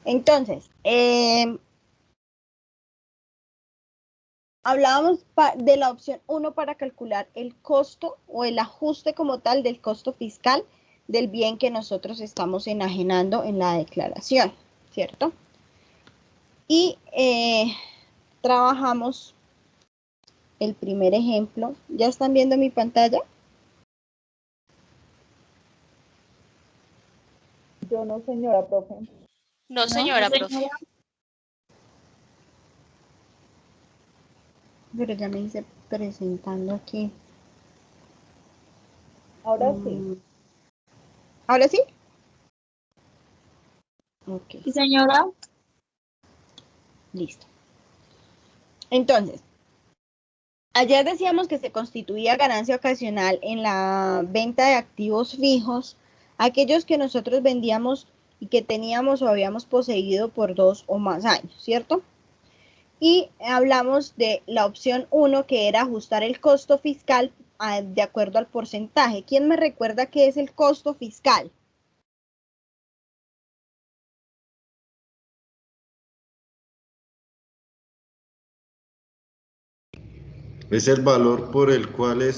Entonces, hablábamos de la opción 1 para calcular el costo o el ajuste como tal del costo fiscal del bien que nosotros estamos enajenando en la declaración, ¿cierto? Y trabajamos el primer ejemplo. ¿Ya están viendo mi pantalla? Yo no, señora profe. No, señora profe. Pero ya me hice presentando aquí. Ahora sí. ¿Ahora sí? Ok. Sí, señora. Listo. Entonces, ayer decíamos que se constituía ganancia ocasional en la venta de activos fijos, aquellos que nosotros vendíamos y que teníamos o habíamos poseído por 2 o más años, ¿cierto? Y hablamos de la opción 1, que era ajustar el costo fiscal de acuerdo al porcentaje. ¿Quién me recuerda qué es el costo fiscal? Es el valor por el cual el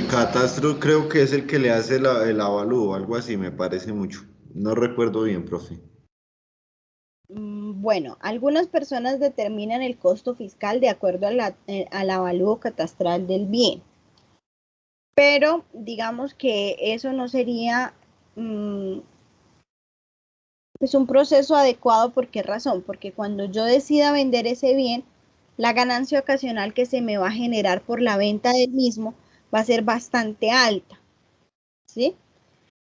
catastro creo que es el que le hace el avalúo, algo así, me parece mucho. No recuerdo bien, profe. Bueno, algunas personas determinan el costo fiscal de acuerdo al avalúo catastral del bien. Pero digamos que eso no sería pues un proceso adecuado. ¿Por qué razón? Porque cuando yo decida vender ese bien, la ganancia ocasional que se me va a generar por la venta del mismo va a ser bastante alta, ¿sí?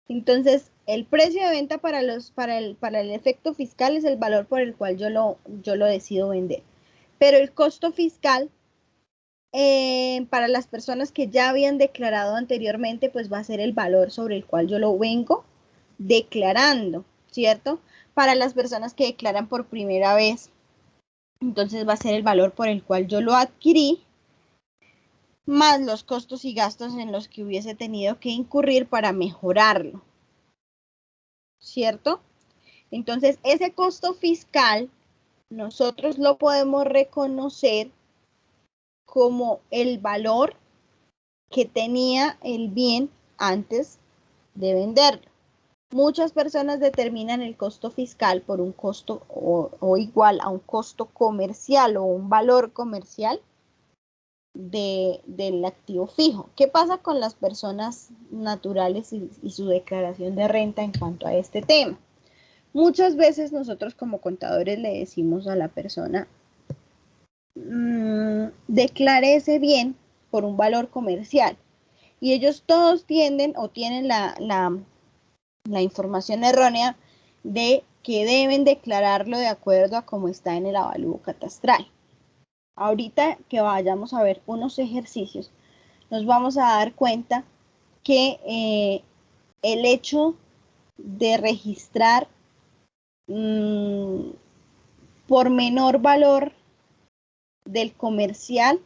Entonces, el precio de venta para el efecto fiscal es el valor por el cual yo lo decido vender. Pero el costo fiscal para las personas que ya habían declarado anteriormente, pues va a ser el valor sobre el cual yo lo vengo declarando, ¿cierto? Para las personas que declaran por primera vez, entonces va a ser el valor por el cual yo lo adquirí, más los costos y gastos en los que hubiese tenido que incurrir para mejorarlo, ¿cierto? Entonces, ese costo fiscal nosotros lo podemos reconocer como el valor que tenía el bien antes de venderlo. Muchas personas determinan el costo fiscal por un costo o igual a un costo comercial o un valor comercial del activo fijo. ¿Qué pasa con las personas naturales y su declaración de renta en cuanto a este tema? Muchas veces nosotros como contadores le decimos a la persona, declare ese bien por un valor comercial. Y ellos todos tienden o tienen la información errónea de que deben declararlo de acuerdo a cómo está en el avalúo catastral. Ahorita que vayamos a ver unos ejercicios, nos vamos a dar cuenta que el hecho de registrar por menor valor del comercial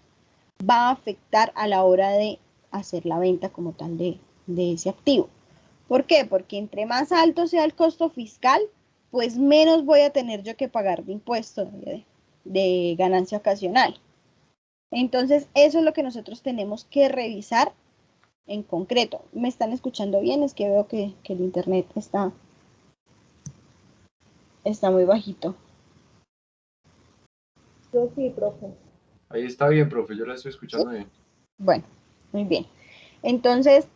va a afectar a la hora de hacer la venta como tal de ese activo. ¿Por qué? Porque entre más alto sea el costo fiscal, pues menos voy a tener yo que pagar de impuesto de ganancia ocasional. Entonces, eso es lo que nosotros tenemos que revisar en concreto. ¿Me están escuchando bien? Es que veo que el internet está muy bajito. Yo sí, profe. Ahí está bien, profe, yo la estoy escuchando bien. Bueno, muy bien. Entonces,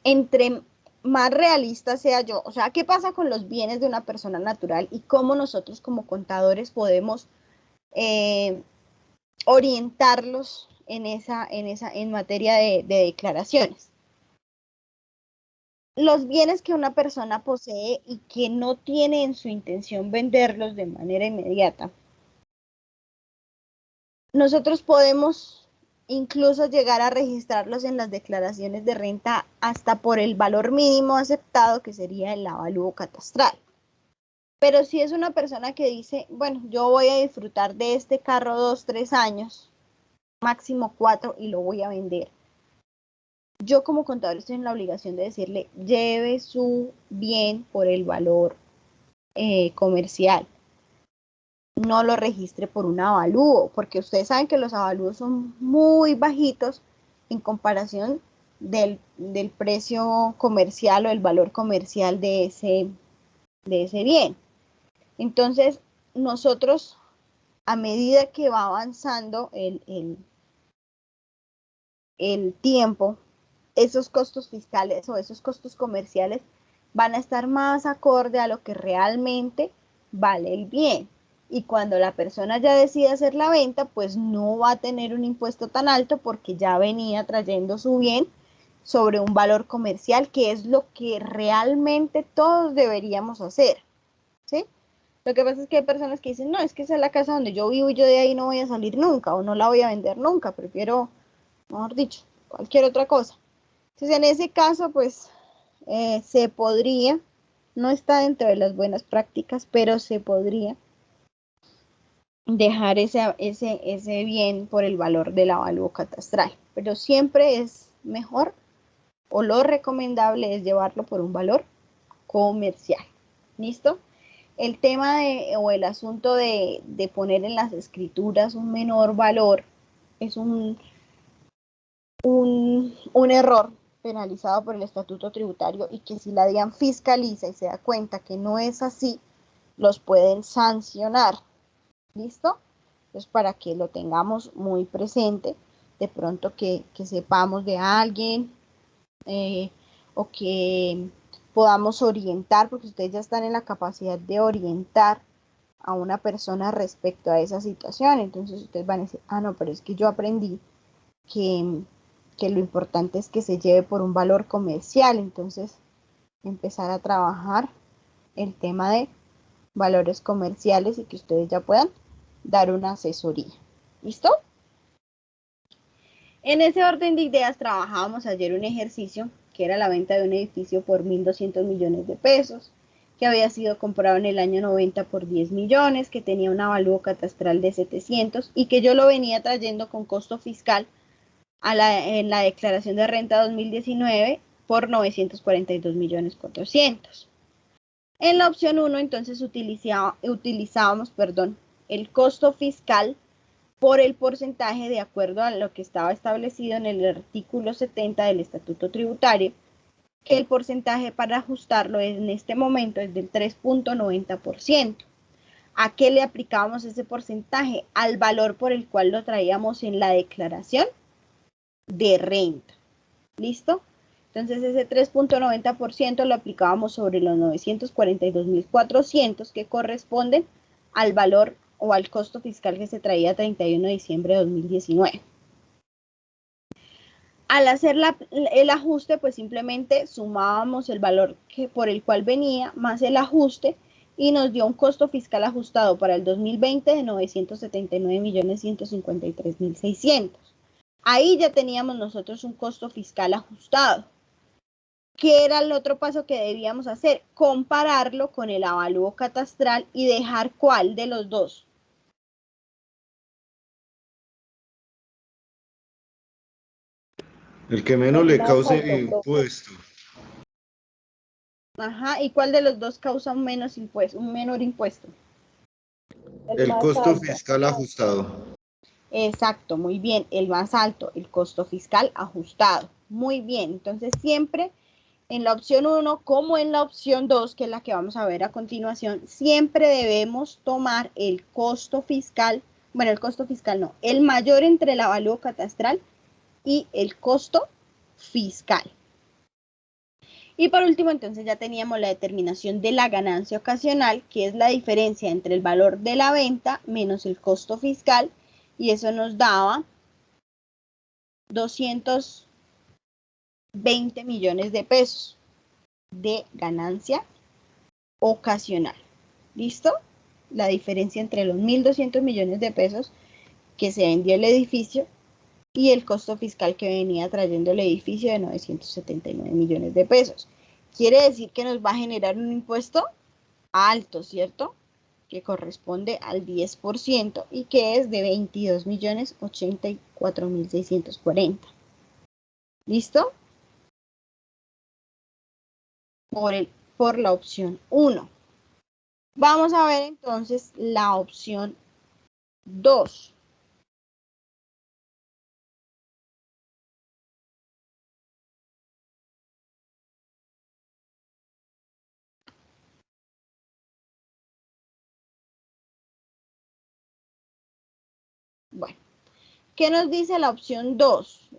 entre más realista sea yo, o sea, ¿qué pasa con los bienes de una persona natural y cómo nosotros como contadores podemos orientarlos en materia de declaraciones? Los bienes que una persona posee y que no tiene en su intención venderlos de manera inmediata, nosotros podemos incluso llegar a registrarlos en las declaraciones de renta hasta por el valor mínimo aceptado, que sería el avalúo catastral. Pero si es una persona que dice, bueno, yo voy a disfrutar de este carro 2, 3 años, máximo 4, y lo voy a vender, yo como contador estoy en la obligación de decirle, lleve su bien por el valor comercial. No lo registre por un avalúo, porque ustedes saben que los avalúos son muy bajitos en comparación del precio comercial o el valor comercial de ese bien. Entonces, nosotros, a medida que va avanzando el tiempo, esos costos fiscales o esos costos comerciales van a estar más acorde a lo que realmente vale el bien. Y cuando la persona ya decide hacer la venta, pues no va a tener un impuesto tan alto porque ya venía trayendo su bien sobre un valor comercial, que es lo que realmente todos deberíamos hacer, ¿sí? Lo que pasa es que hay personas que dicen, no, es que esa es la casa donde yo vivo y yo de ahí no voy a salir nunca o no la voy a vender nunca, prefiero, mejor dicho, cualquier otra cosa. Entonces, en ese caso, pues, se podría, no está dentro de las buenas prácticas, pero se podría dejar ese bien por el valor del avalúo catastral. Pero siempre es mejor o lo recomendable es llevarlo por un valor comercial. ¿Listo? El tema o el asunto de poner en las escrituras un menor valor es un error penalizado por el estatuto tributario y que si la DIAN fiscaliza y se da cuenta que no es así, los pueden sancionar. ¿Listo? Entonces, para que lo tengamos muy presente, de pronto que sepamos de alguien o que podamos orientar, porque ustedes ya están en la capacidad de orientar a una persona respecto a esa situación. Entonces ustedes van a decir, ah, no, pero es que yo aprendí que lo importante es que se lleve por un valor comercial. Entonces, empezar a trabajar el tema de valores comerciales y que ustedes ya puedan dar una asesoría. ¿Listo? En ese orden de ideas trabajábamos ayer un ejercicio que era la venta de un edificio por 1.200 millones de pesos, que había sido comprado en el año 90 por 10 millones, que tenía un avalúo catastral de 700 y que yo lo venía trayendo con costo fiscal en la declaración de renta 2019 por 942 millones 400. En la opción 1 entonces utilizábamos el costo fiscal por el porcentaje de acuerdo a lo que estaba establecido en el artículo 70 del Estatuto Tributario, que el porcentaje para ajustarlo en este momento es del 3.90%. ¿A qué le aplicábamos ese porcentaje? Al valor por el cual lo traíamos en la declaración de renta. ¿Listo? Entonces ese 3.90% lo aplicábamos sobre los 942.400 que corresponden al valor o al costo fiscal que se traía a 31 de diciembre de 2019. Al hacer el ajuste, pues simplemente sumábamos el valor por el cual venía más el ajuste y nos dio un costo fiscal ajustado para el 2020 de 979.153.600. Ahí ya teníamos nosotros un costo fiscal ajustado. ¿Qué era el otro paso que debíamos hacer? Compararlo con el avalúo catastral y dejar cuál de los dos. El que menos le cause impuesto. Ajá, ¿y cuál de los dos causa un menor impuesto? El costo fiscal ajustado. Exacto, muy bien, el más alto, el costo fiscal ajustado. Muy bien, entonces siempre en la opción 1 como en la opción 2, que es la que vamos a ver a continuación, siempre debemos tomar el costo fiscal, bueno, el costo fiscal no, el mayor entre el avalúo catastral y el costo fiscal. Y por último, entonces ya teníamos la determinación de la ganancia ocasional, que es la diferencia entre el valor de la venta menos el costo fiscal, y eso nos daba 220 millones de pesos de ganancia ocasional. ¿Listo? La diferencia entre los 1.200 millones de pesos que se vendió el edificio y el costo fiscal que venía trayendo el edificio de 979 millones de pesos. Quiere decir que nos va a generar un impuesto alto, ¿cierto? Que corresponde al 10% y que es de 22.084.640. ¿Listo? por la opción 1. Vamos a ver entonces la opción 2. Bueno, ¿qué nos dice la opción 2?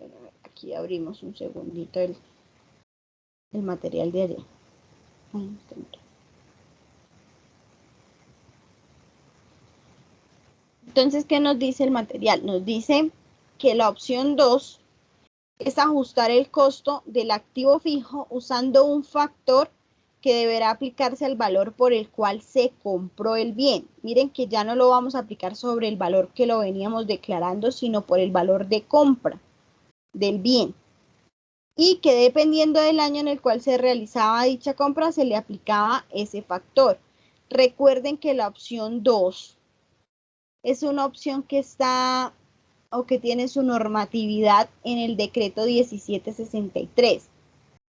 Aquí abrimos un segundito el material de allá. Entonces, ¿qué nos dice el material? Nos dice que la opción 2 es ajustar el costo del activo fijo usando un factor que deberá aplicarse al valor por el cual se compró el bien. Miren que ya no lo vamos a aplicar sobre el valor que lo veníamos declarando, sino por el valor de compra del bien. Y que dependiendo del año en el cual se realizaba dicha compra, se le aplicaba ese factor. Recuerden que la opción 2 es una opción que está o que tiene su normatividad en el decreto 1763.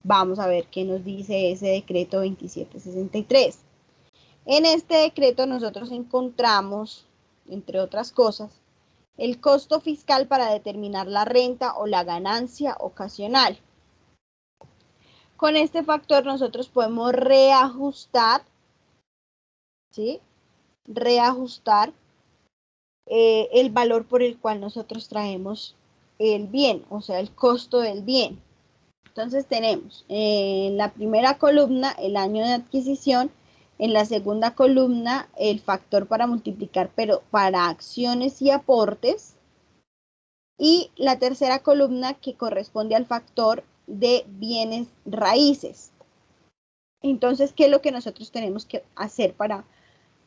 Vamos a ver qué nos dice ese decreto 2763. En este decreto nosotros encontramos, entre otras cosas, el costo fiscal para determinar la renta o la ganancia ocasional. Con este factor nosotros podemos reajustar, ¿sí? Reajustar el valor por el cual nosotros traemos el bien, o sea, el costo del bien. Entonces tenemos en la primera columna el año de adquisición, en la segunda columna el factor para multiplicar, pero para acciones y aportes, y la tercera columna que corresponde al factor de bienes raíces. Entonces, ¿qué es lo que nosotros tenemos que hacer para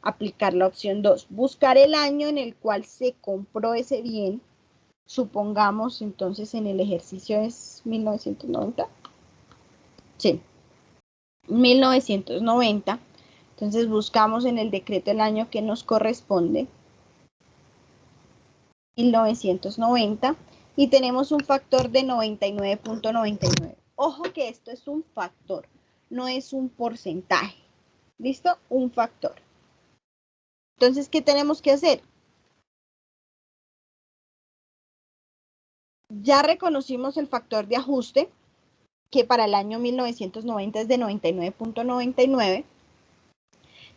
aplicar la opción 2? Buscar el año en el cual se compró ese bien. Supongamos entonces en el ejercicio es 1990. Sí, 1990. Entonces buscamos en el decreto el año que nos corresponde. 1990. Y tenemos un factor de 99.99. Ojo que esto es un factor, no es un porcentaje. ¿Listo? Un factor. Entonces, ¿qué tenemos que hacer? Ya reconocimos el factor de ajuste, que para el año 1990 es de 99.99.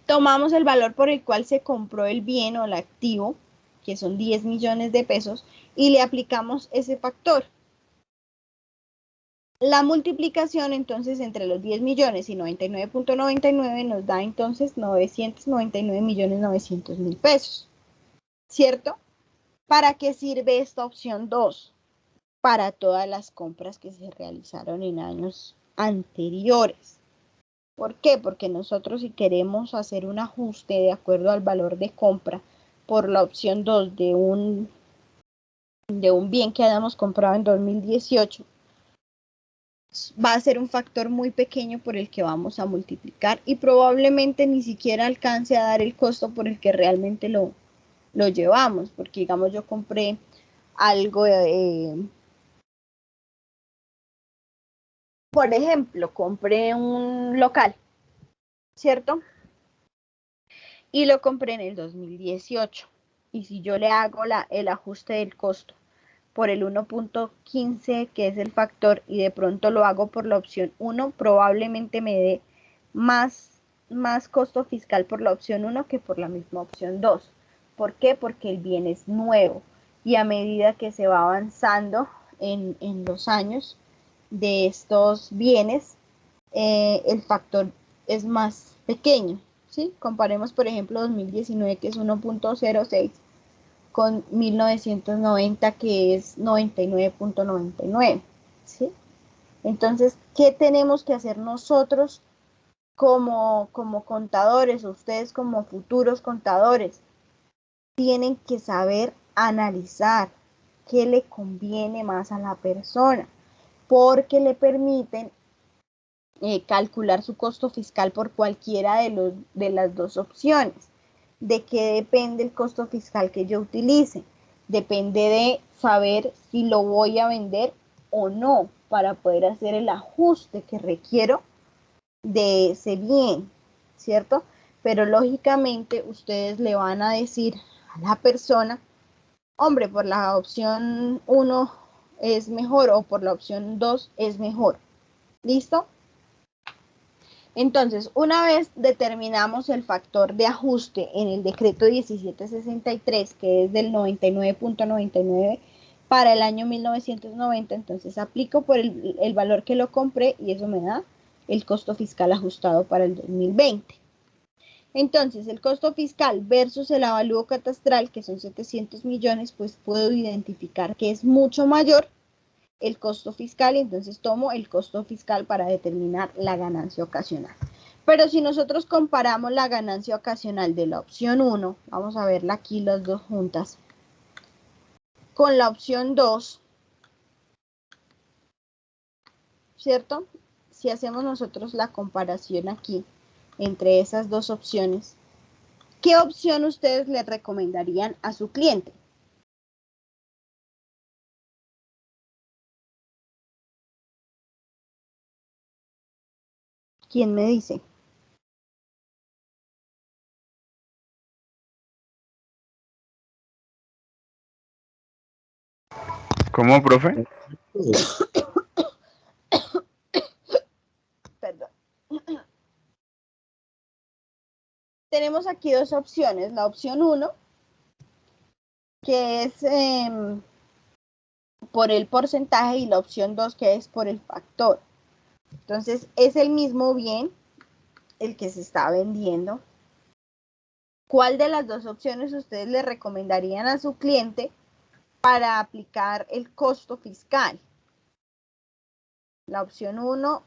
Tomamos el valor por el cual se compró el bien o el activo, que son 10 millones de pesos, y le aplicamos ese factor. La multiplicación entonces entre los 10 millones y 99.99 nos da entonces 999.900.000 pesos, ¿cierto? ¿Para qué sirve esta opción 2? Para todas las compras que se realizaron en años anteriores. ¿Por qué? Porque nosotros si queremos hacer un ajuste de acuerdo al valor de compra por la opción 2 de un bien que hayamos comprado en 2018, va a ser un factor muy pequeño por el que vamos a multiplicar y probablemente ni siquiera alcance a dar el costo por el que realmente lo llevamos, porque digamos yo compré algo, por ejemplo, compré un local, ¿cierto? Y lo compré en el 2018. Y si yo le hago el ajuste del costo por el 1.15, que es el factor, y de pronto lo hago por la opción 1, probablemente me dé más costo fiscal por la opción 1 que por la misma opción 2. ¿Por qué? Porque el bien es nuevo y a medida que se va avanzando en los años de estos bienes, el factor es más pequeño, ¿sí? Comparemos, por ejemplo, 2019, que es 1.06, con 1990, que es 99.99, ¿sí? Entonces, ¿qué tenemos que hacer nosotros como contadores, ustedes como futuros contadores? Tienen que saber analizar qué le conviene más a la persona, porque le permiten calcular su costo fiscal por cualquiera de las dos opciones. ¿De qué depende el costo fiscal que yo utilice? Depende de saber si lo voy a vender o no para poder hacer el ajuste que requiero de ese bien, ¿cierto? Pero lógicamente ustedes le van a decir a la persona, hombre, por la opción 1 es mejor o por la opción 2 es mejor. ¿Listo? Entonces, una vez determinamos el factor de ajuste en el decreto 1763, que es del 99.99 para el año 1990, entonces aplico por el valor que lo compré y eso me da el costo fiscal ajustado para el 2020. Entonces, el costo fiscal versus el avalúo catastral, que son 700 millones, pues puedo identificar que es mucho mayor el costo fiscal y entonces tomo el costo fiscal para determinar la ganancia ocasional. Pero si nosotros comparamos la ganancia ocasional de la opción 1, vamos a verla aquí las dos juntas, con la opción 2, ¿cierto? Si hacemos nosotros la comparación aquí entre esas dos opciones, ¿qué opción ustedes le recomendarían a su cliente? ¿Quién me dice? ¿Cómo, profe? Perdón. Tenemos aquí dos opciones. La opción 1, que es por el porcentaje, y la opción 2, que es por el factor. Entonces, es el mismo bien el que se está vendiendo. ¿Cuál de las dos opciones ustedes le recomendarían a su cliente para aplicar el costo fiscal? ¿La opción 1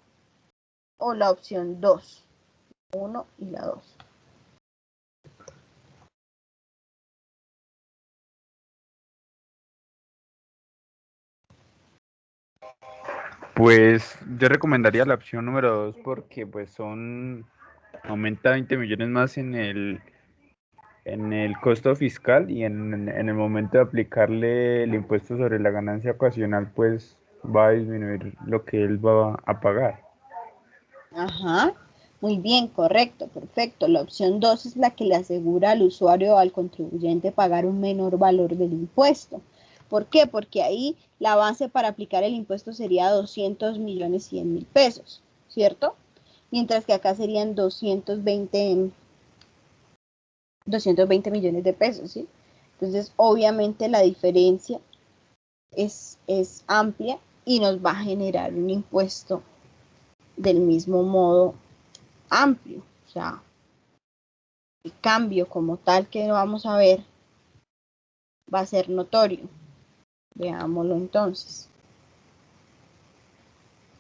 o la opción 2? 1 y la 2. Pues yo recomendaría la opción número 2 porque pues aumenta 20 millones más en el costo fiscal y en el momento de aplicarle el impuesto sobre la ganancia ocasional pues va a disminuir lo que él va a pagar. Ajá, muy bien, correcto, perfecto. La opción 2 es la que le asegura al usuario o al contribuyente pagar un menor valor del impuesto. ¿Por qué? Porque ahí la base para aplicar el impuesto sería 200 millones 100 mil pesos, ¿cierto? Mientras que acá serían 220 millones de pesos, ¿sí? Entonces, obviamente la diferencia es amplia y nos va a generar un impuesto del mismo modo amplio. O sea, el cambio como tal que vamos a ver va a ser notorio. Veámoslo entonces.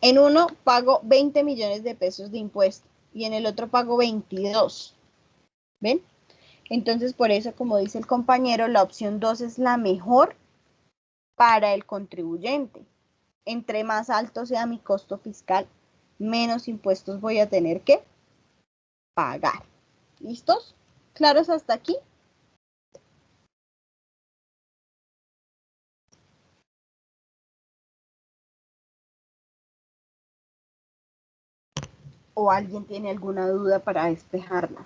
En uno pago 20 millones de pesos de impuesto y en el otro pago 22. ¿Ven? Entonces, por eso, como dice el compañero, la opción 2 es la mejor para el contribuyente. Entre más alto sea mi costo fiscal, menos impuestos voy a tener que pagar. ¿Listos? ¿Claros hasta aquí? ¿O alguien tiene alguna duda para despejarla?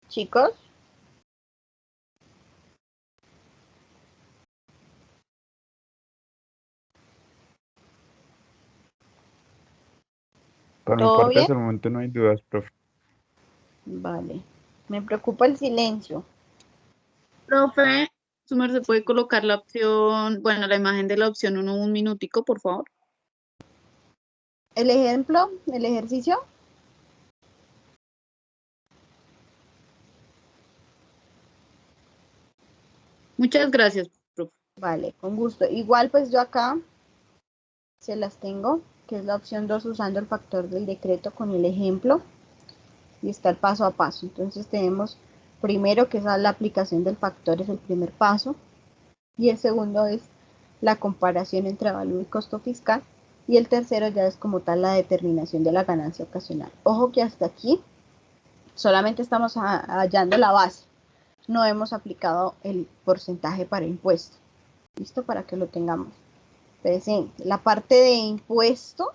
Chicos, Por mi ¿todo parte bien? hasta el momento no hay dudas, profe. Vale. Me preocupa el silencio. Profe, su merced puede colocar la opción, bueno, la imagen de la opción 1 un minutico, por favor. El ejemplo, el ejercicio. Muchas gracias, profe. Vale, con gusto. Igual pues yo acá se las tengo, que es la opción 2 usando el factor del decreto con el ejemplo. Y está el paso a paso. Entonces tenemos primero que es la aplicación del factor, es el primer paso. Y el segundo es la comparación entre valor y costo fiscal. Y el tercero ya es como tal la determinación de la ganancia ocasional. Ojo que hasta aquí solamente estamos hallando la base. no hemos aplicado el porcentaje para impuesto. ¿Listo? Para que lo tengamos presente. La parte de impuesto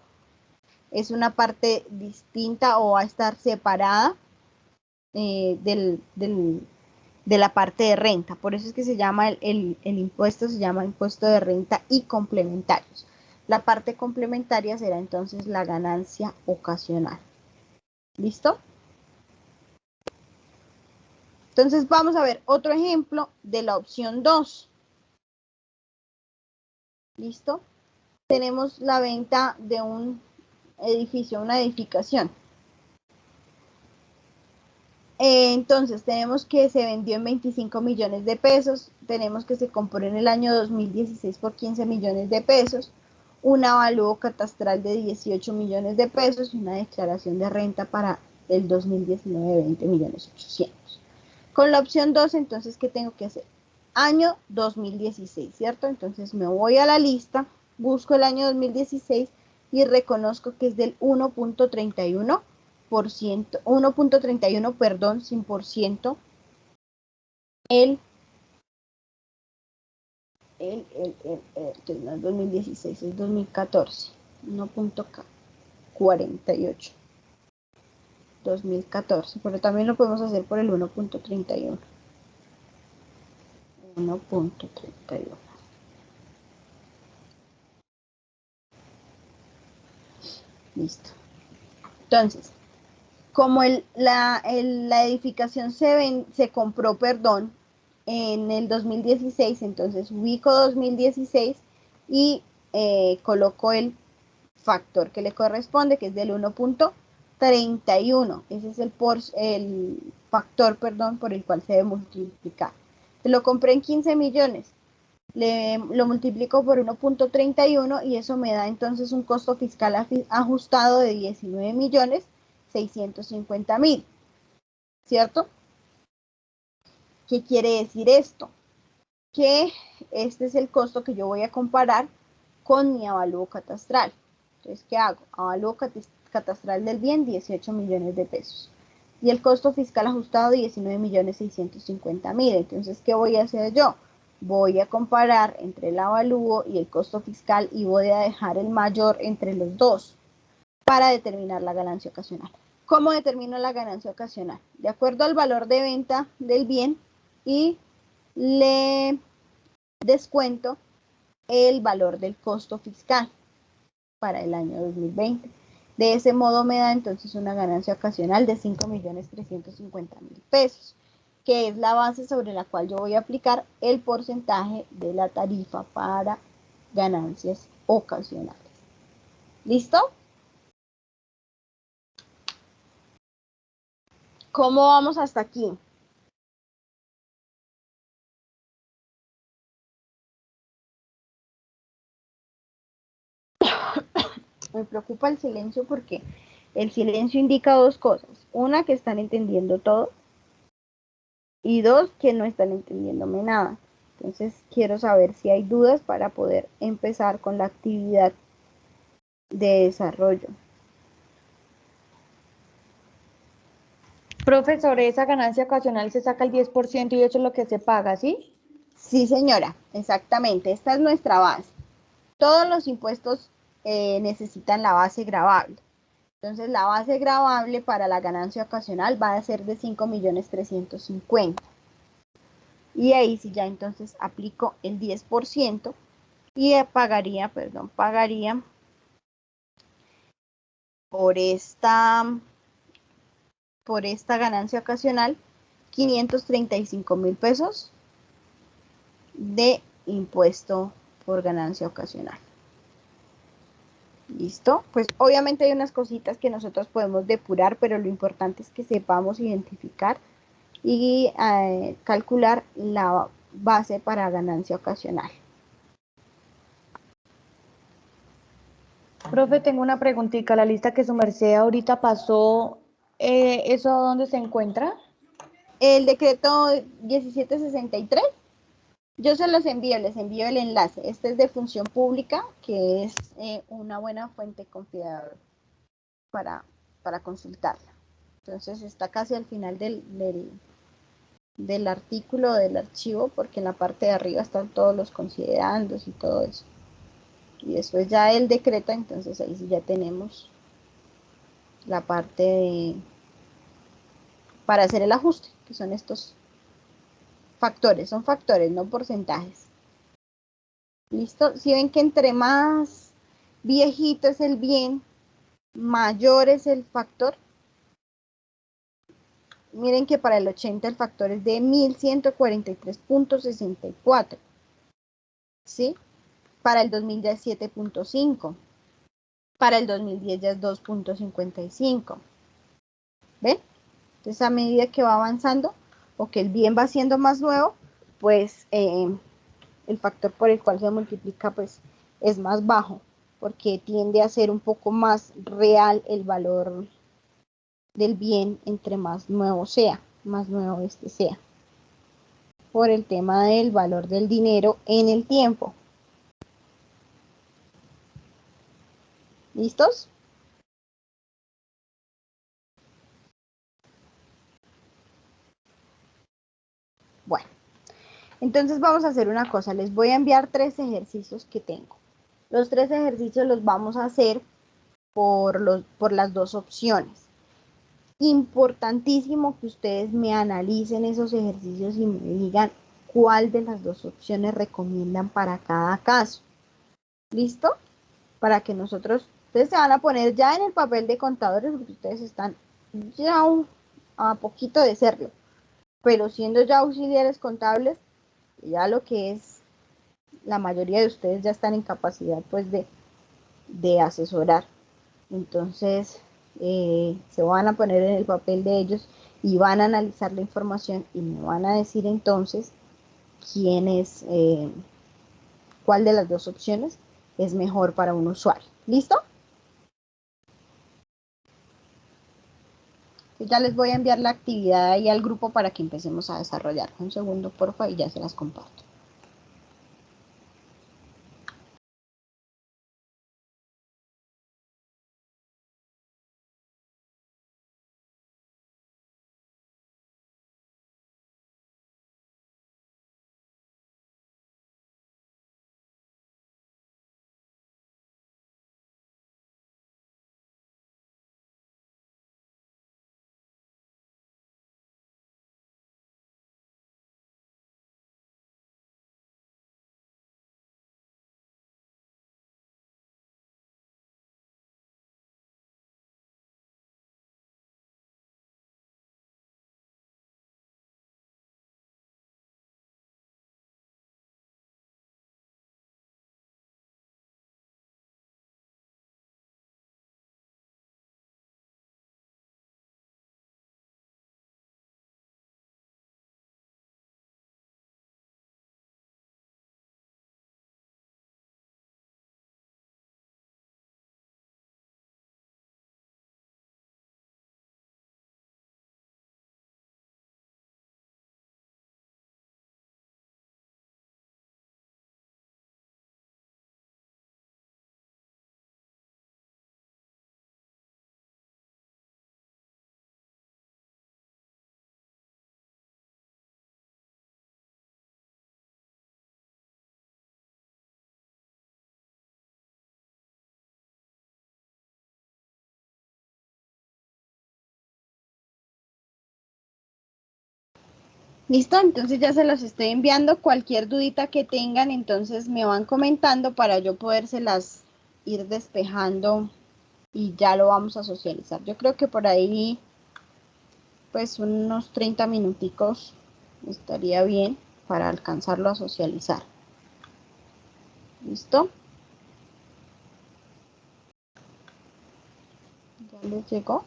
es una parte distinta o va a estar separada de la parte de renta. Por eso es que se llama el impuesto, se llama impuesto de renta y complementarios. La parte complementaria será entonces la ganancia ocasional. ¿Listo? Entonces vamos a ver otro ejemplo de la opción 2. ¿Listo? Tenemos la venta de un edificio, una edificación. Entonces tenemos que se vendió en 25 millones de pesos, tenemos que se compró en el año 2016 por 15 millones de pesos, un avalúo catastral de 18 millones de pesos y una declaración de renta para el 2019 de 20 millones 800. Con la opción 2, entonces, ¿qué tengo que hacer? Año 2016, ¿cierto? Entonces me voy a la lista, busco el año 2016 y reconozco que es del 1.31%, 1.31, perdón, 100%, el 2016, es 2014, 1.48, 2014, pero también lo podemos hacer por el 1.31. 1.31. Listo. Entonces, como la edificación se compró, perdón, en el 2016, entonces ubico 2016 y coloco el factor que le corresponde, que es del 1.31. Ese es el factor, perdón, por el cual se debe multiplicar. Lo compré en 15 millones. Lo multiplico por 1.31 y eso me da entonces un costo fiscal ajustado de 19.650.000, ¿cierto? ¿Qué quiere decir esto? Que este es el costo que yo voy a comparar con mi avalúo catastral. Entonces, ¿qué hago? Avalúo catastral del bien, 18 millones de pesos. Y el costo fiscal ajustado, 19.650.000. Entonces, ¿qué voy a hacer yo? Voy a comparar entre el avalúo y el costo fiscal y voy a dejar el mayor entre los dos para determinar la ganancia ocasional. ¿Cómo determino la ganancia ocasional? De acuerdo al valor de venta del bien y le descuento el valor del costo fiscal para el año 2020. De ese modo me da entonces una ganancia ocasional de 5.350.000 pesos, que es la base sobre la cual yo voy a aplicar el porcentaje de la tarifa para ganancias ocasionales. ¿Listo? ¿Cómo vamos hasta aquí? Me preocupa el silencio porque el silencio indica dos cosas. Una, que están entendiendo todo. Y dos, que no están entendiéndome nada. Entonces quiero saber si hay dudas para poder empezar con la actividad de desarrollo. Profesor, esa ganancia ocasional se saca el 10% y eso es lo que se paga, ¿sí? Sí, señora, exactamente. Esta es nuestra base. Todos los impuestos necesitan la base gravable. Entonces, la base gravable para la ganancia ocasional va a ser de 5.350.000. Y ahí sí ya entonces aplico el 10% y pagaría por esta ganancia ocasional 535.000 pesos de impuesto por ganancia ocasional. ¿Listo? Pues obviamente hay unas cositas que nosotros podemos depurar, pero lo importante es que sepamos identificar y calcular la base para ganancia ocasional. Profe, tengo una preguntita. La lista que su merced ahorita pasó, ¿eso dónde se encuentra? El decreto 1763, yo se los envío, les envío el enlace. Este es de función pública, que es una buena fuente confiable para consultarla. Entonces está casi al final del artículo del archivo, porque en la parte de arriba están todos los considerandos y todo eso. Y después ya el decreto, entonces ahí sí ya tenemos la parte para hacer el ajuste, que son estos factores, son factores, no porcentajes. ¿Listo? Si ven que entre más viejito es el bien, mayor es el factor. Miren que para el 80 el factor es de 1143.64. ¿Sí? Para el 2000 ya es 7.5. Para el 2010 ya es 2.55. ¿Ven? Entonces a medida que va avanzando o que el bien va siendo más nuevo, pues el factor por el cual se multiplica pues es más bajo, porque tiende a ser un poco más real el valor del bien entre más nuevo sea, más nuevo este sea, por el tema del valor del dinero en el tiempo. ¿Listos? Bueno, entonces vamos a hacer una cosa, les voy a enviar 3 ejercicios que tengo. Los 3 ejercicios los vamos a hacer por las 2 opciones. Importantísimo que ustedes me analicen esos ejercicios y me digan cuál de las 2 opciones recomiendan para cada caso. ¿Listo? Para que ustedes se van a poner ya en el papel de contadores, porque ustedes están ya a poquito de serlo, pero siendo ya auxiliares contables, ya lo que es la mayoría de ustedes ya están en capacidad pues de asesorar. Entonces se van a poner en el papel de ellos y van a analizar la información y me van a decir entonces cuál de las 2 opciones es mejor para un usuario. ¿Listo? Ya les voy a enviar la actividad ahí al grupo para que empecemos a desarrollar. Un segundo, porfa, y ya se las comparto. Listo, entonces ya se los estoy enviando. Cualquier dudita que tengan, entonces me van comentando para yo podérselas ir despejando y ya lo vamos a socializar. Yo creo que por ahí, pues unos 30 minuticos estaría bien para alcanzarlo a socializar. ¿Listo? ¿Ya les llegó?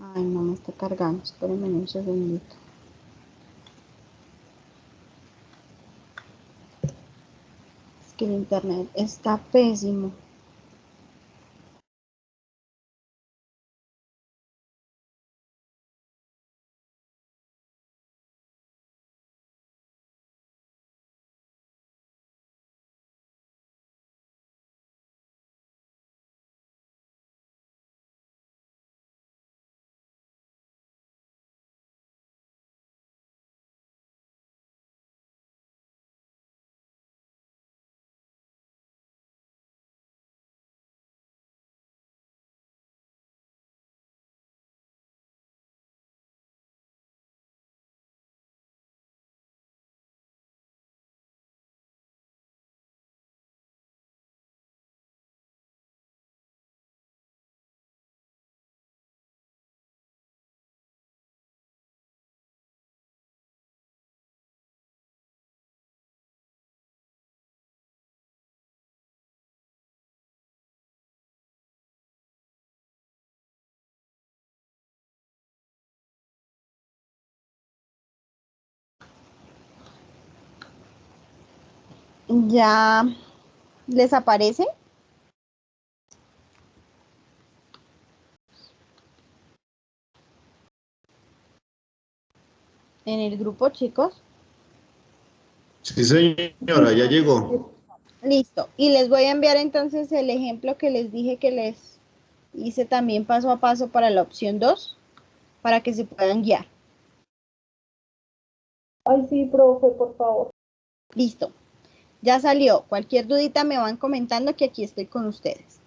Ay, no me está cargando. Espérenme un segundito. Es que el internet está pésimo. ¿Ya les aparece? En el grupo, chicos. Sí, señora, ya llegó. Listo. Y les voy a enviar entonces el ejemplo que les dije que les hice también paso a paso para la opción 2, para que se puedan guiar. Ay, sí, profe, por favor. Listo. Ya salió. Cualquier dudita me van comentando que aquí estoy con ustedes.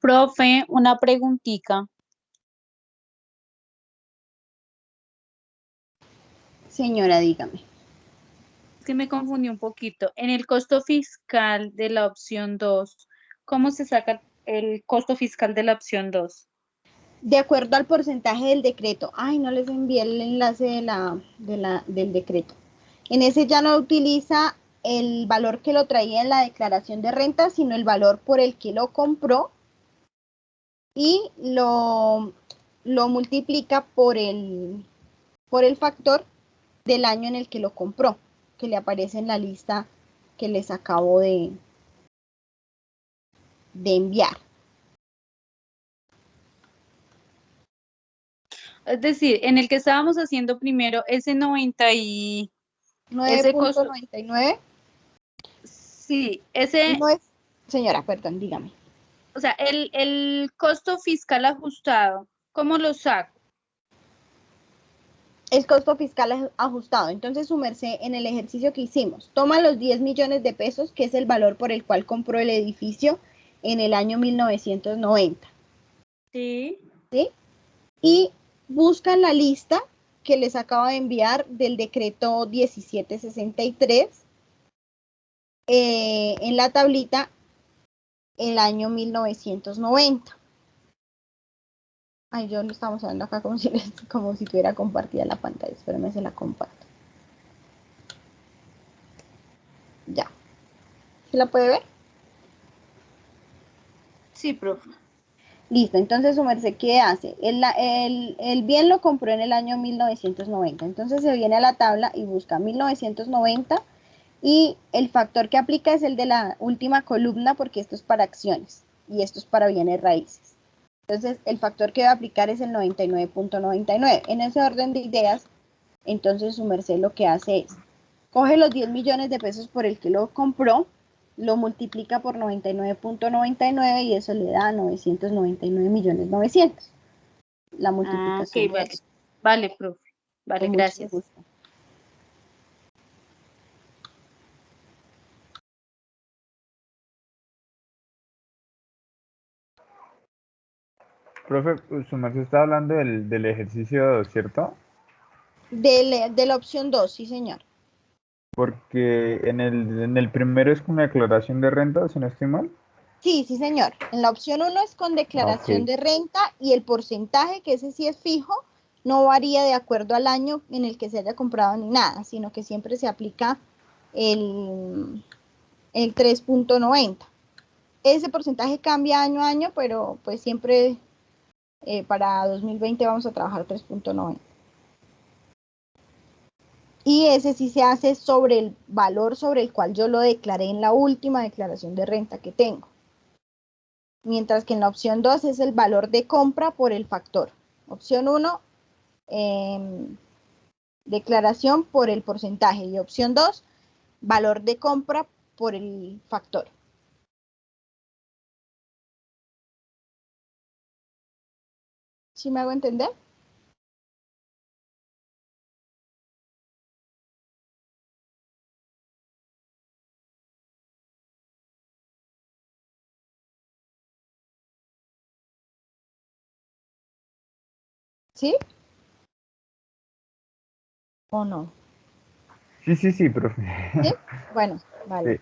Profe, una preguntita. Señora, dígame. Es que me confundí un poquito. En el costo fiscal de la opción 2, ¿cómo se saca el costo fiscal de la opción 2? De acuerdo al porcentaje del decreto. Ay, no les envié el enlace del decreto. En ese ya no utiliza el valor que lo traía en la declaración de renta, sino el valor por el que lo compró y lo multiplica por el factor del año en el que lo compró, que le aparece en la lista que les acabo de enviar. Es decir, en el que estábamos haciendo primero, ese 90 y ese costo, 9.99 sí, ese, no es, señora, perdón, dígame. o sea, el costo fiscal ajustado, ¿cómo lo saco? El costo fiscal es ajustado. Entonces, su merced, en el ejercicio que hicimos, toma los 10 millones de pesos, que es el valor por el cual compró el edificio en el año 1990. Sí. ¿Sí? Y buscan la lista que les acabo de enviar del decreto 1763 en la tablita el año 1990. Ay, yo lo estamos hablando acá como si tuviera compartida la pantalla. Espérame, se la comparto. Ya. ¿Se la puede ver? Sí, profe. Listo, entonces su merced, ¿qué hace? El bien lo compró en el año 1990, entonces se viene a la tabla y busca 1990 y el factor que aplica es el de la última columna porque esto es para acciones y esto es para bienes raíces. Entonces, el factor que va a aplicar es el 99.99. En ese orden de ideas, entonces su merced lo que hace es, coge los 10 millones de pesos por el que lo compró, lo multiplica por 99.99 y eso le da 999 millones 900. La multiplicación. Ok, vale. Vale, profe. Vale, Con mucho gracias. gusto. Profe, su merced está hablando del ejercicio 2, ¿cierto? De la opción 2, sí, señor. Porque en el primero es con declaración de renta, si no estoy mal. Sí, sí, señor. En la opción 1 es con declaración Ok. de renta y el porcentaje, que ese sí es fijo, no varía de acuerdo al año en el que se haya comprado ni nada, sino que siempre se aplica el 3.90. Ese porcentaje cambia año a año, pero pues siempre para 2020 vamos a trabajar 3.90. Y ese sí se hace sobre el valor sobre el cual yo lo declaré en la última declaración de renta que tengo. Mientras que en la opción 2 es el valor de compra por el factor. Opción 1, declaración por el porcentaje. Y opción 2, valor de compra por el factor. ¿Sí me hago entender? ¿Sí o no? Sí, profe. ¿Sí? Bueno, vale. Sí.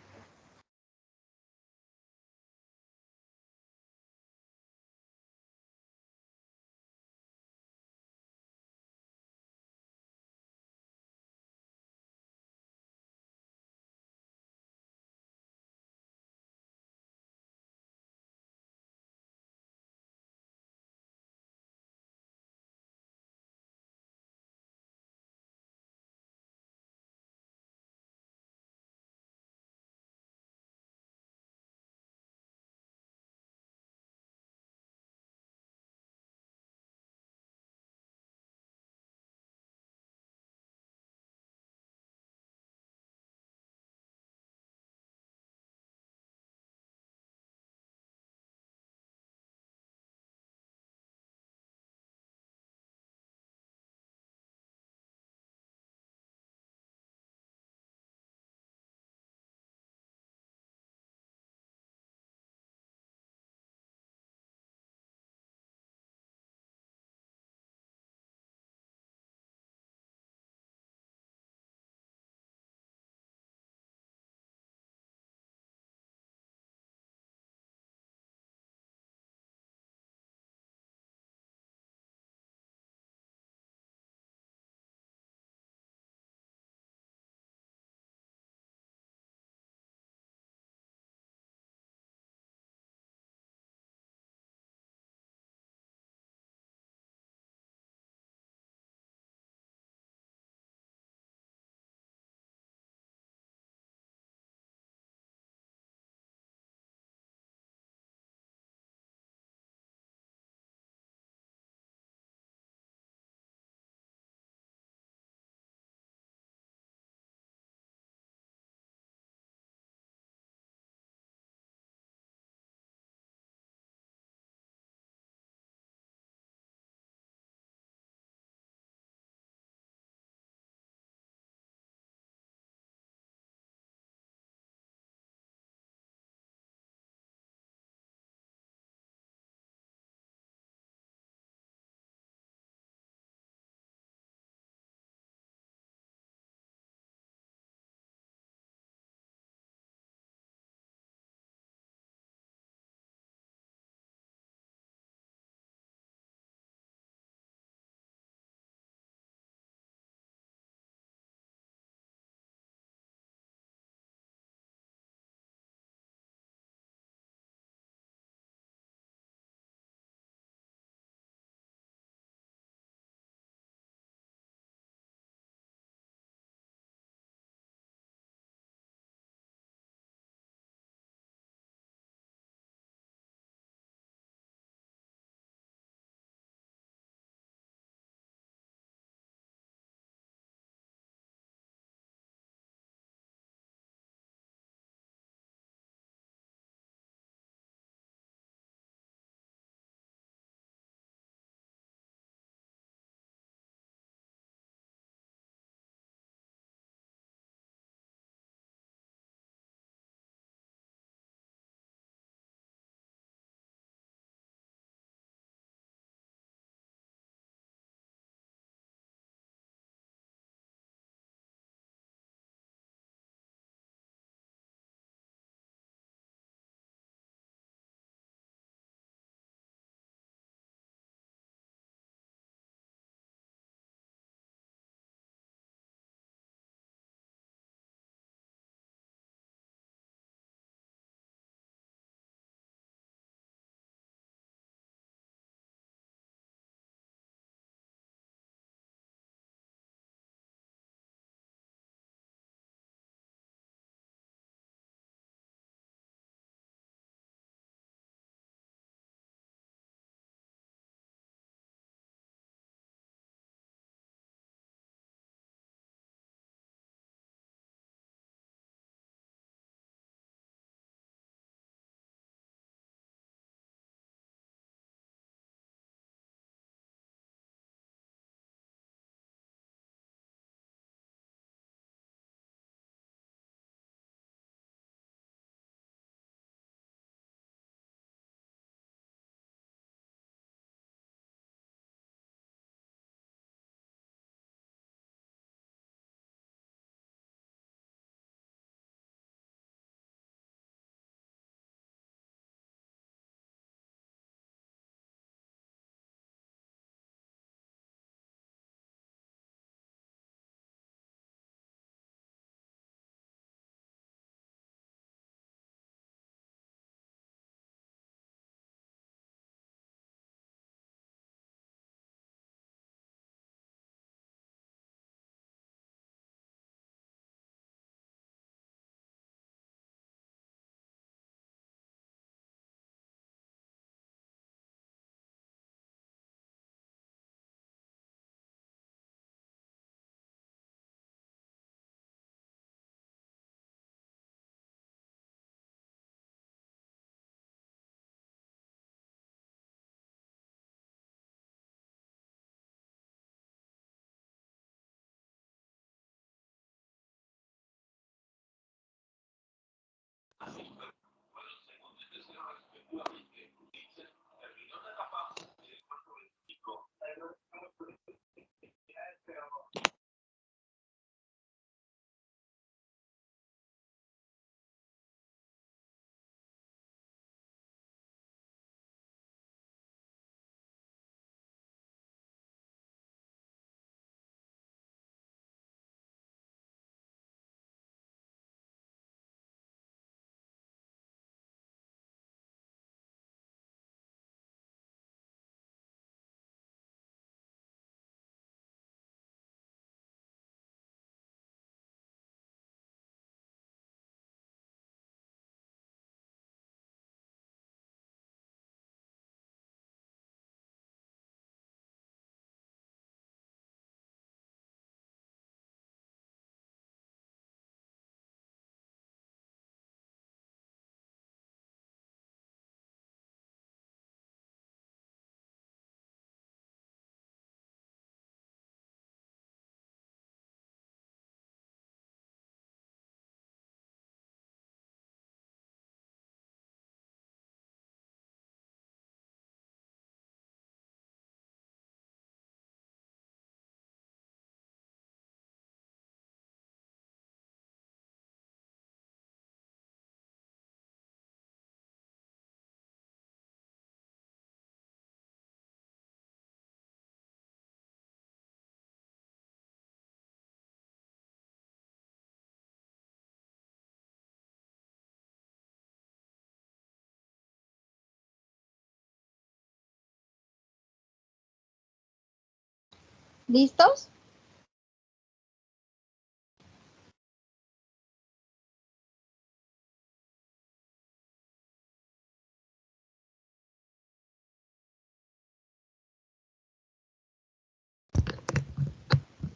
¿Listos?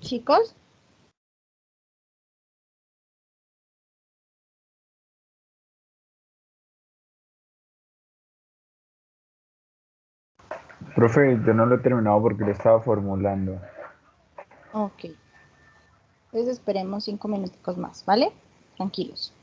Chicos, Profe, yo no lo he terminado porque lo estaba formulando. ok. Entonces esperemos 5 minuticos más, ¿vale? Tranquilos.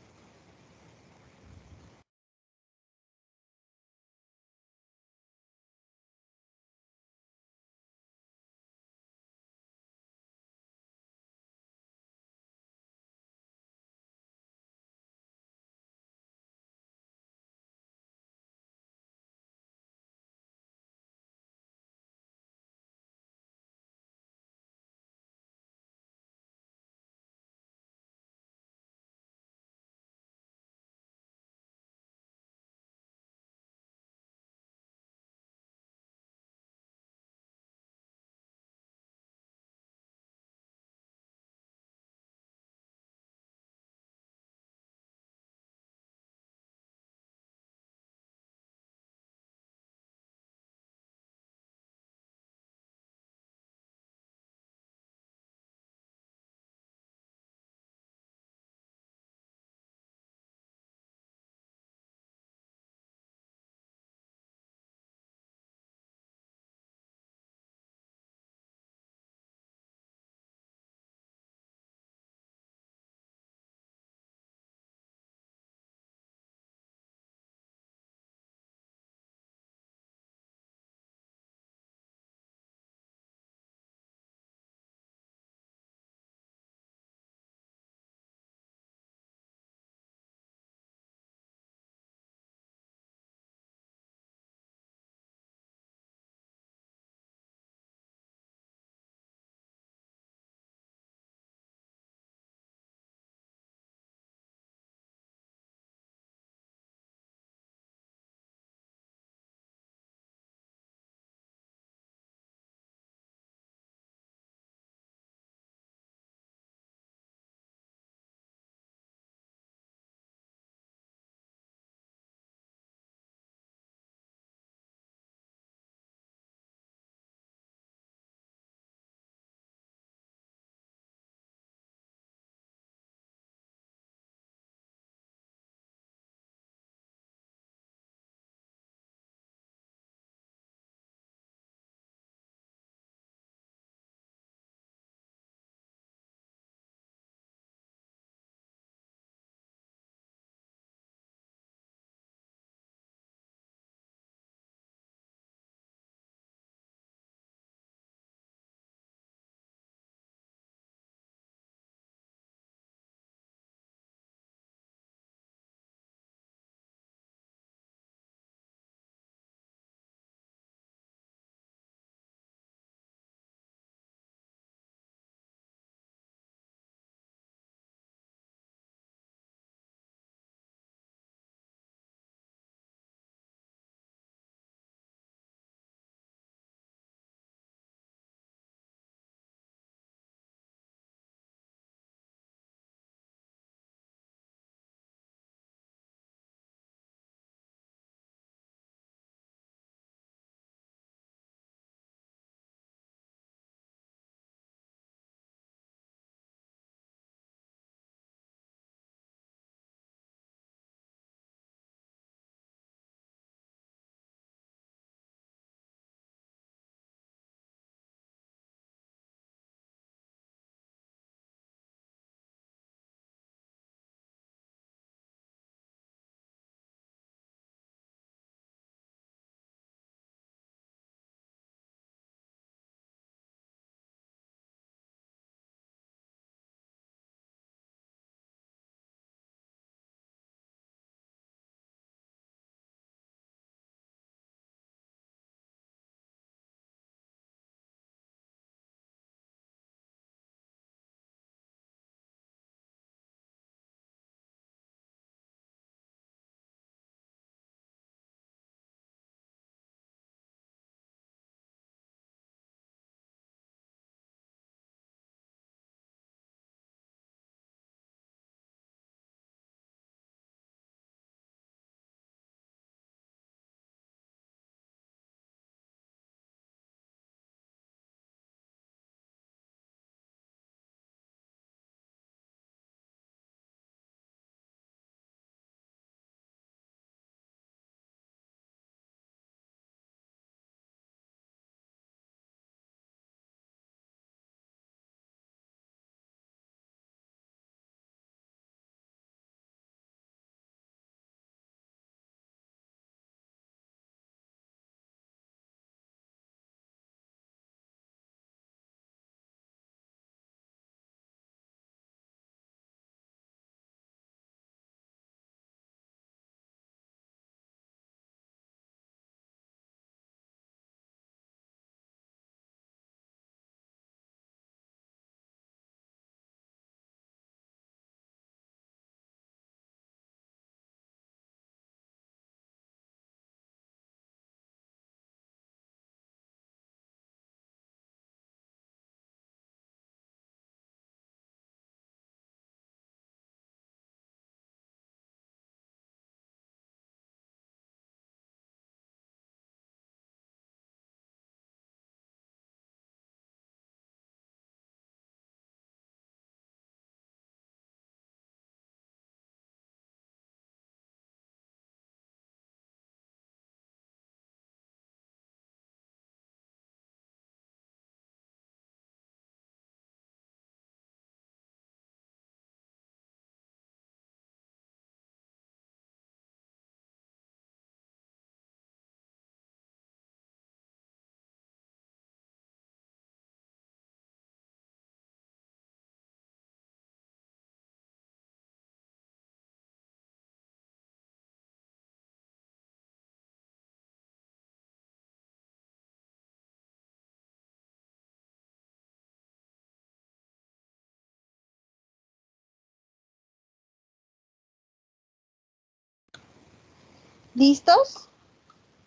¿Listos?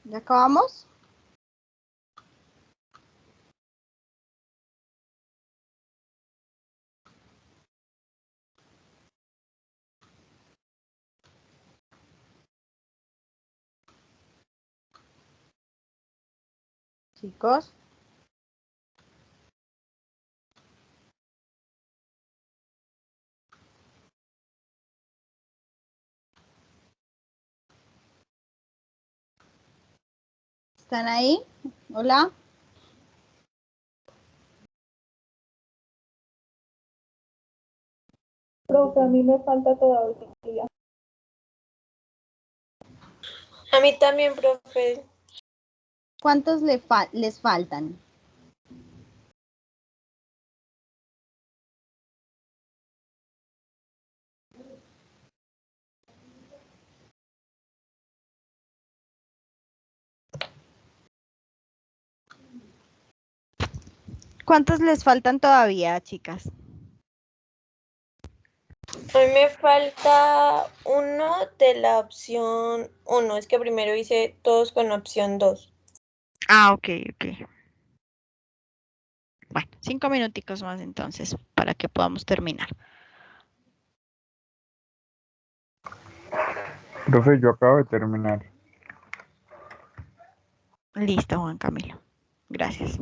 ¿Ya acabamos? Chicos. ¿Están ahí? Hola. Profe, a mí me falta todavía. A mí también, profe. ¿Cuántos les faltan? ¿Cuántos les faltan todavía, chicas? A mí me falta uno de la opción 1. Es que primero hice todos con opción 2. Ah, ok, ok. Bueno, 5 minuticos más entonces para que podamos terminar. Profe, yo acabo de terminar. Listo, Juan Camilo. Gracias.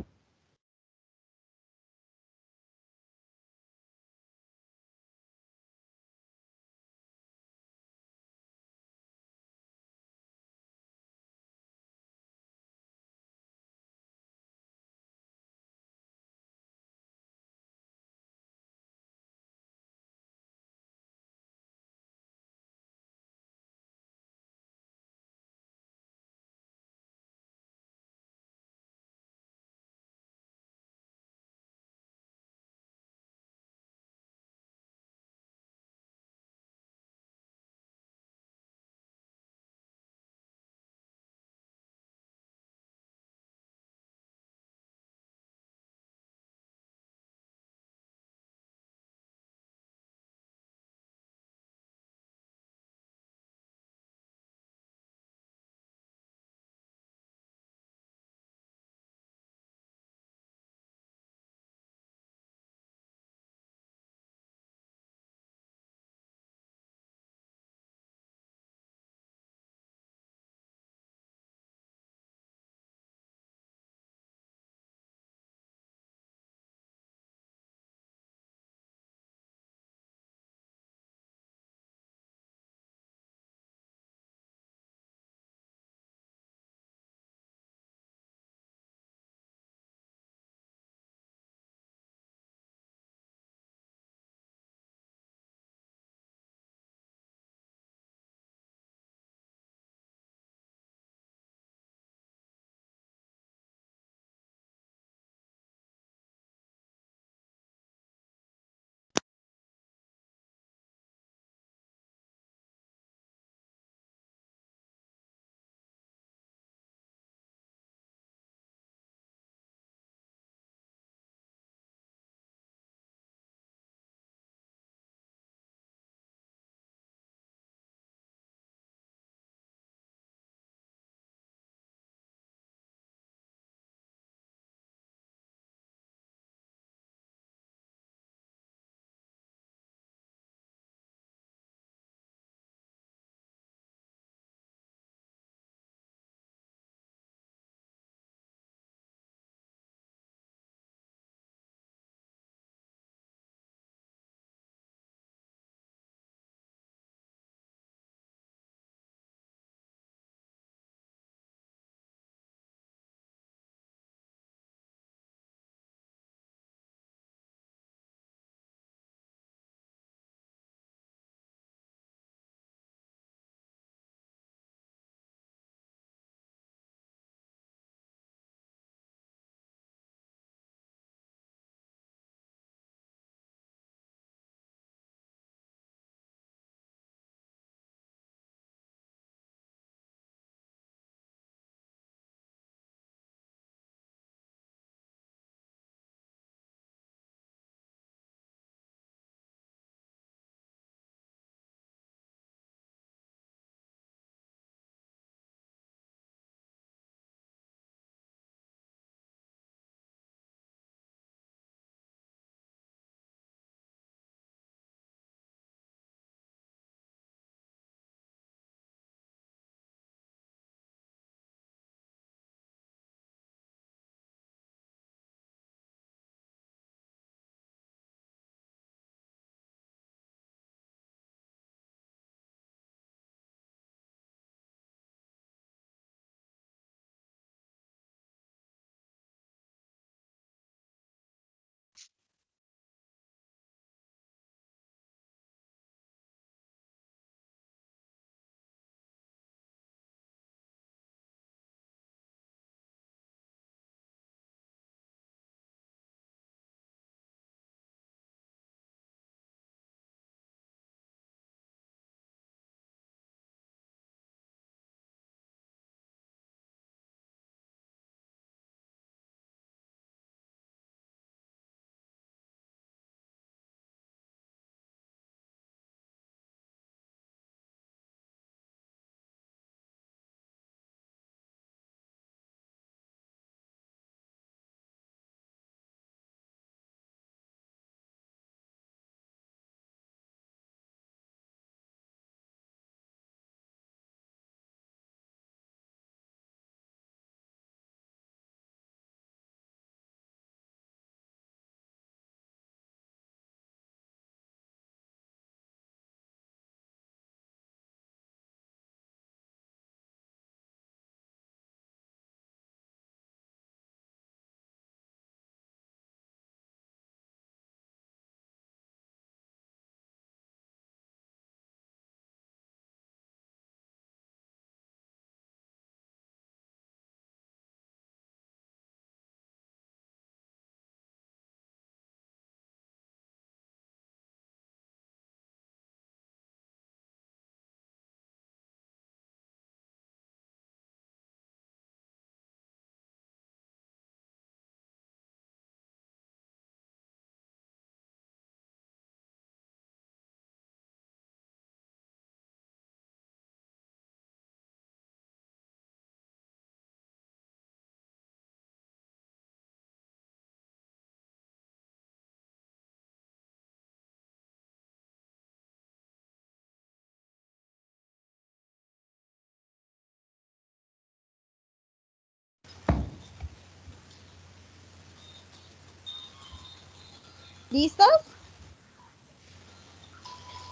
¿Listos?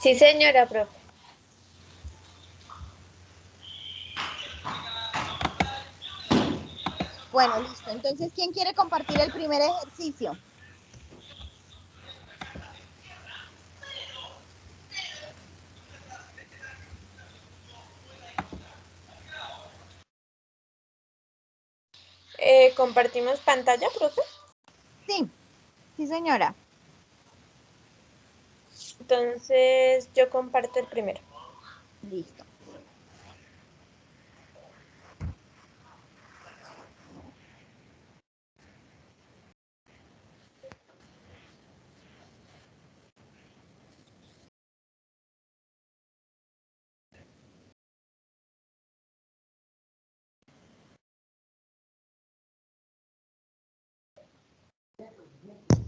Sí, señora, profe. Bueno, listo. Entonces, ¿quién quiere compartir el primer ejercicio? ¿Compartimos pantalla, profe? Sí, sí, señora. Entonces, yo comparto el primero. Listo.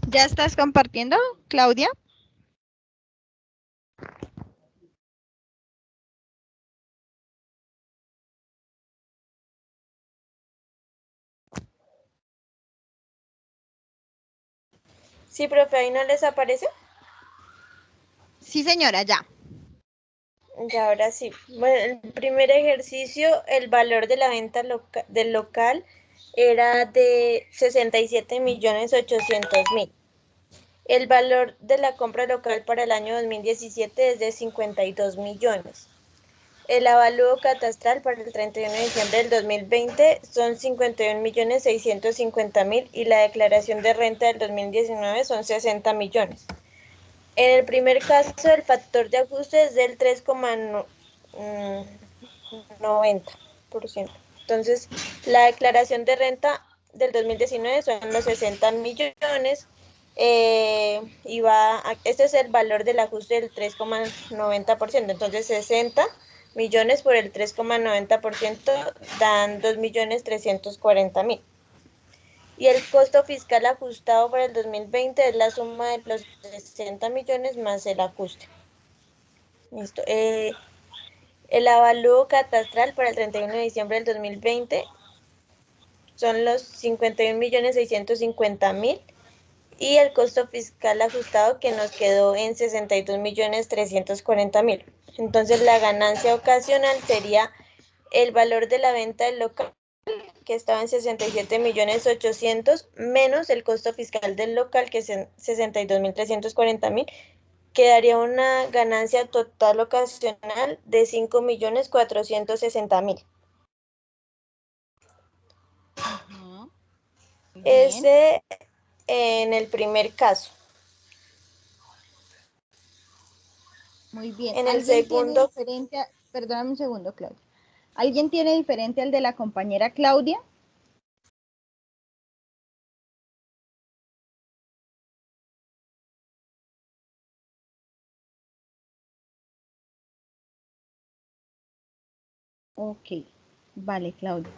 ¿Ya estás compartiendo, Claudia? Sí, profe, ¿ahí no les aparece? Sí, señora, ya. Ya, ahora sí. Bueno, el primer ejercicio, el valor de la venta del local era de 67.800.000. El valor de la compra local para el año 2017 es de 52 millones. El avalúo catastral para el 31 de diciembre del 2020 son 51.650.000 y la declaración de renta del 2019 son 60 millones. En el primer caso, el factor de ajuste es del 3,90%. Entonces, la declaración de renta del 2019 son los 60 millones. Este es el valor del ajuste del 3,90%. Entonces, 60 millones por el 3,90% dan 2.340.000. Y el costo fiscal ajustado para el 2020 es la suma de los 60 millones más el ajuste. Listo. El avalúo catastral para el 31 de diciembre del 2020 son los 51.650.000 y el costo fiscal ajustado que nos quedó en 62.340.000. Entonces la ganancia ocasional sería el valor de la venta del local, que estaba en 67.800.000, menos el costo fiscal del local, que es en 62.340.000, quedaría una ganancia total ocasional de 5.460.000. Ese en el primer caso. Muy bien. En el ¿Alguien tiene segundo, diferente? Perdóname un segundo, Claudia. ¿Alguien tiene diferente al de la compañera Claudia? Ok, vale, Claudia.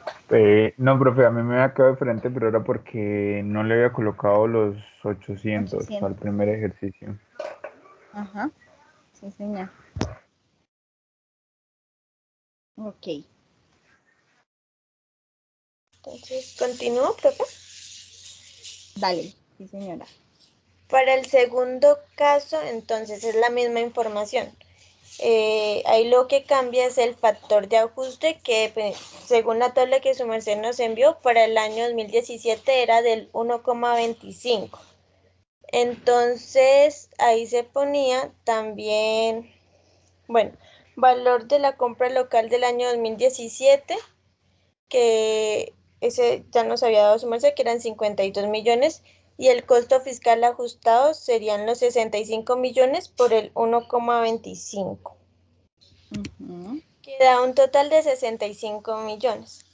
No, profe, a mí me había quedado diferente, pero era porque no le había colocado los 800 al 800. primer ejercicio. Ajá, sí, señor. Ok. entonces, continúo, profe. Dale, sí, señora. Para el segundo caso, entonces es la misma información. Ahí lo que cambia es el factor de ajuste que, según la tabla que su merced nos envió, para el año 2017 era del 1,25. Entonces, ahí se ponía también, bueno, valor de la compra local del año 2017, que ese ya nos había dado su merced, que eran 52 millones, y el costo fiscal ajustado serían los 65 millones por el 1,25. Queda un total de 65 millones.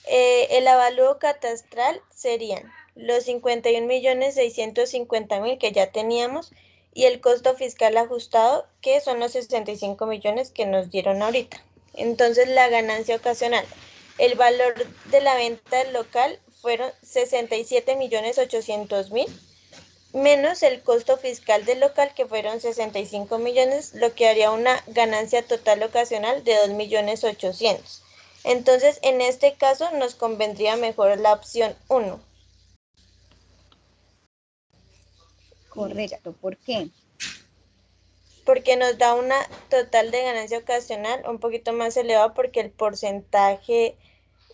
El avalúo catastral serían los 51.650.000 que ya teníamos y el costo fiscal ajustado, que son los 65 millones que nos dieron ahorita. Entonces, la ganancia ocasional, el valor de la venta del local fueron 67.800.000 menos el costo fiscal del local, que fueron 65 millones, lo que haría una ganancia total ocasional de 2.800.000. Entonces, en este caso, nos convendría mejor la opción 1. Correcto, ¿por qué? Porque nos da una total de ganancia ocasional un poquito más elevado porque el porcentaje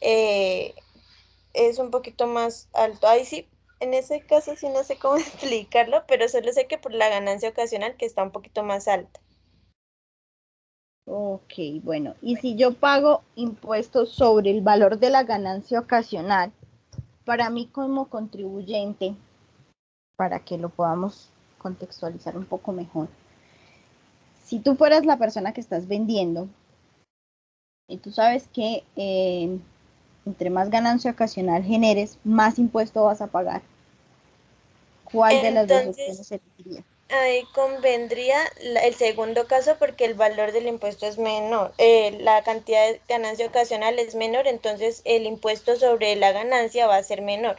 es un poquito más alto. Ahí sí, en ese caso sí no sé cómo explicarlo, pero solo sé que por la ganancia ocasional que está un poquito más alta. Ok, bueno, y si yo pago impuestos sobre el valor de la ganancia ocasional, para mí como contribuyente, para que lo podamos contextualizar un poco mejor, si tú fueras la persona que estás vendiendo y tú sabes que entre más ganancia ocasional generes, más impuesto vas a pagar, ¿cuál de las dos Entonces, opciones elegirías? ahí convendría el segundo caso porque el valor del impuesto es menor, la cantidad de ganancia ocasional es menor, entonces el impuesto sobre la ganancia va a ser menor.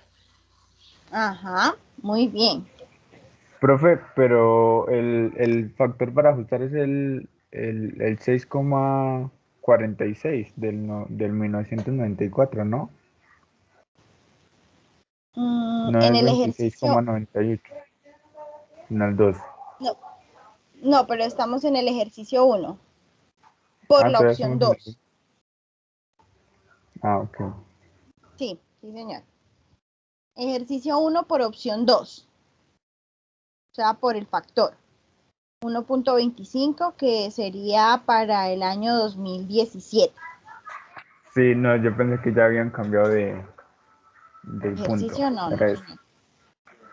Ajá, muy bien. Profe, pero el factor para ajustar es el 6,46 del 1994, ¿no? No En es el ejercicio, 26,98, no el 2. no, no, pero estamos en el ejercicio 1, por Ah, la todavía opción estamos en 2. el... Ah, ok. Sí, sí, señor. Ejercicio 1 por opción 2, o sea, por el factor 1.25, que sería para el año 2017. Sí, no, yo pensé que ya habían cambiado del punto. Ejercicio no, no, Era eso. señor.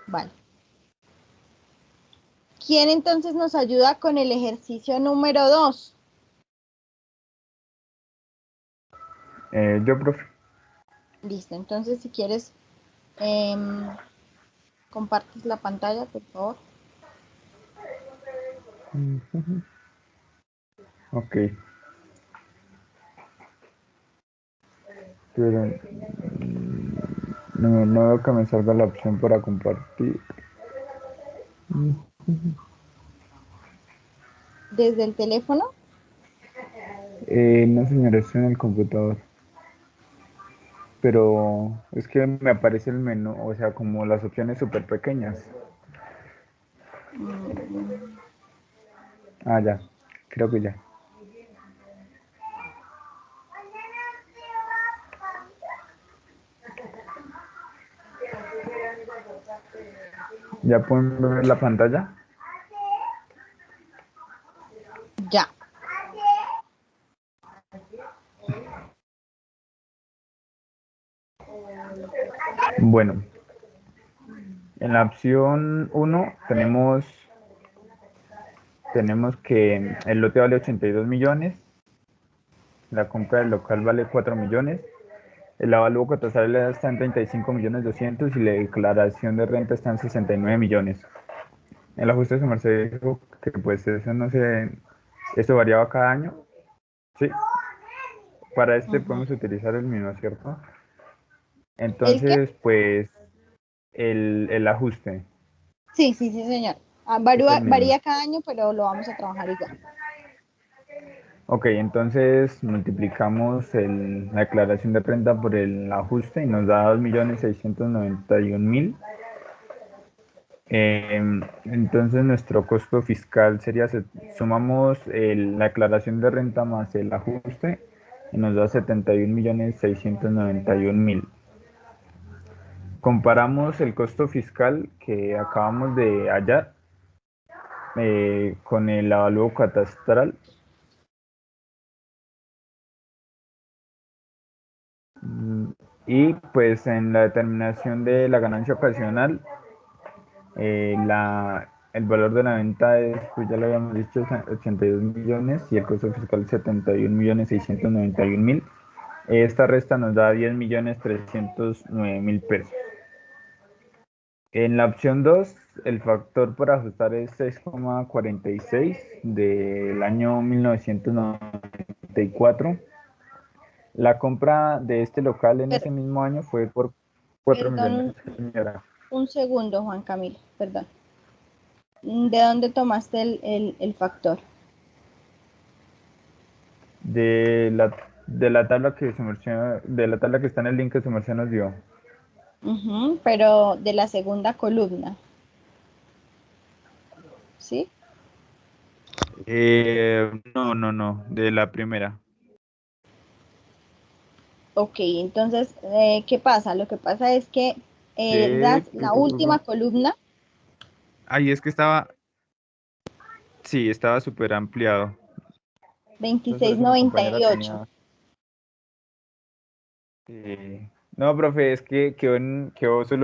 Vale. ¿Quién entonces nos ayuda con el ejercicio número 2? Yo, profe. Listo, entonces si quieres, compartes la pantalla, por favor. Ok. Pero no veo que me salga la opción para compartir. Desde el teléfono. No, señora, estoy en el computador. Pero es que me aparece el menú, o sea, como las opciones súper pequeñas. Mm, Ah, ya, creo que ya. ¿Ya pueden ver la pantalla? ya. Bueno, en la opción 1 tenemos que el lote vale 82 millones, la compra del local vale 4 millones, el avalúo catastral está en 35 millones 200 y la declaración de renta está en 69 millones. El ajuste de su merced dijo que pues eso no sé, esto variaba cada año. Sí, para este Ujú. podemos utilizar el mismo, ¿cierto? ¿El qué? Entonces, pues el ajuste Sí, sí, sí, señor. es el mismo. Varía cada año, pero lo vamos a trabajar igual. Ok, entonces multiplicamos la declaración de renta por el ajuste y nos da 2.691.000. Entonces nuestro costo fiscal sería, sumamos la declaración de renta más el ajuste y nos da 71.691.000. Comparamos el costo fiscal que acabamos de hallar con el avalúo catastral. Y pues en la determinación de la ganancia ocasional, el valor de la venta es, pues ya lo habíamos dicho, 82 millones y el costo fiscal 71.691.000. Esta resta nos da 10.309.000 pesos. En la opción 2, el factor por ajustar es 6,46 del año 1994. La compra de este local en ese Per- mismo año fue por 4 Perdón, millones, señora. un segundo, Juan Camilo, perdón. ¿De dónde tomaste el factor? De la tabla que de la tabla que está en el link que su merced nos dio. Pero de la segunda columna. ¿sí? No, de la primera. Ok, entonces, ¿qué pasa? Lo que pasa es que la última columna, Ahí es que sí, estaba súper ampliado. Entonces, por eso mi compañera 26.98. tenía. No, profe, es que quedó o sea,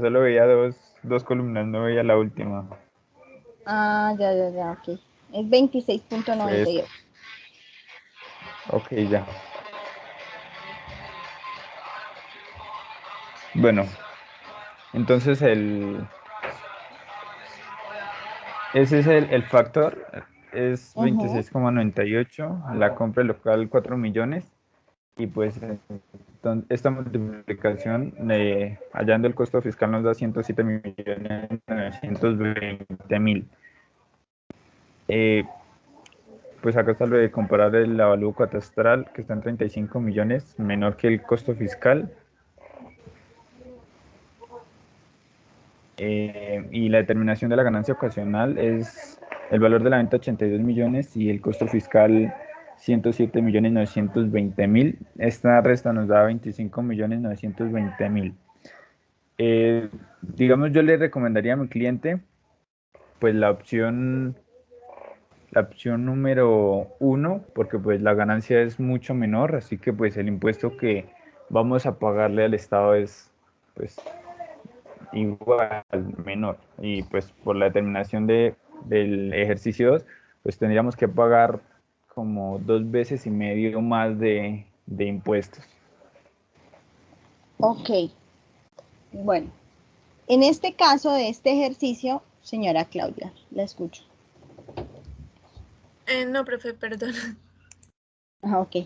solo veía dos columnas, no veía la última. Ah, ya, ok. Es Pues, 26.98. ok, ya. Bueno, entonces ese es el factor, es Ujú. 26,98, la compra local 4 millones, y pues esta multiplicación, hallando el costo fiscal, nos da 107.920.000. Pues acá está lo de comparar el avalúo catastral, que está en 35 millones, menor que el costo fiscal. Y la determinación de la ganancia ocasional es el valor de la venta 82 millones y el costo fiscal 107.920.000. Esta resta nos da 25.920.000. Digamos, yo le recomendaría a mi cliente pues la opción número 1, porque pues la ganancia es mucho menor, así que pues el impuesto que vamos a pagarle al Estado es pues igual, menor. Y pues por la determinación del ejercicio 2, pues tendríamos que pagar como 2 veces y medio más de impuestos. Ok, bueno. En este caso de este ejercicio, señora Claudia, la escucho. No, profe, perdón. Ok.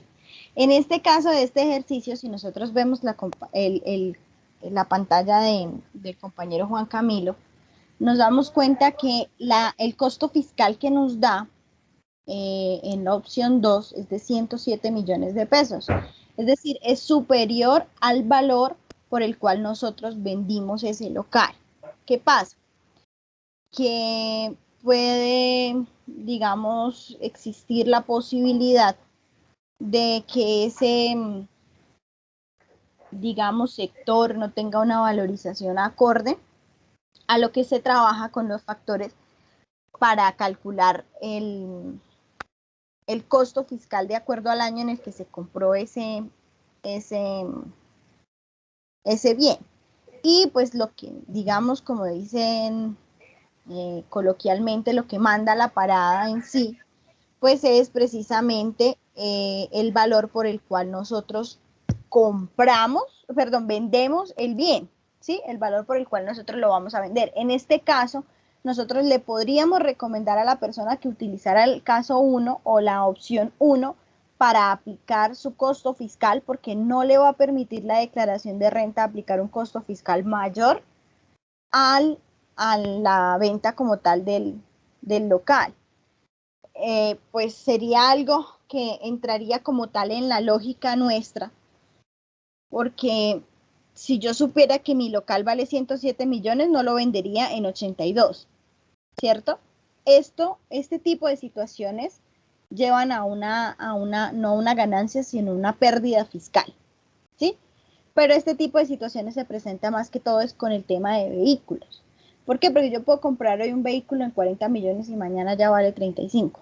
En este caso de este ejercicio, si nosotros vemos la pantalla del compañero Juan Camilo, nos damos cuenta que el costo fiscal que nos da en la opción 2 es de 107 millones de pesos. Es decir, es superior al valor por el cual nosotros vendimos ese local. ¿Qué pasa? Que puede, digamos, existir la posibilidad de que ese, digamos, sector no tenga una valorización acorde a lo que se trabaja con los factores para calcular el costo fiscal de acuerdo al año en el que se compró ese, ese bien. Y pues lo que, digamos, como dicen coloquialmente, lo que manda la parada en sí, pues es precisamente el valor por el cual nosotros vendemos el bien, ¿sí? El valor por el cual nosotros lo vamos a vender. En este caso, nosotros le podríamos recomendar a la persona que utilizara el caso 1 o la opción 1 para aplicar su costo fiscal, porque no le va a permitir la declaración de renta aplicar un costo fiscal mayor a la venta como tal del local. Pues sería algo que entraría como tal en la lógica nuestra, porque si yo supiera que mi local vale 107 millones, no lo vendería en 82, ¿cierto? Este tipo de situaciones llevan no una ganancia, sino una pérdida fiscal, ¿sí? Pero este tipo de situaciones se presenta más que todo es con el tema de vehículos. ¿Por qué? Porque yo puedo comprar hoy un vehículo en 40 millones y mañana ya vale 35.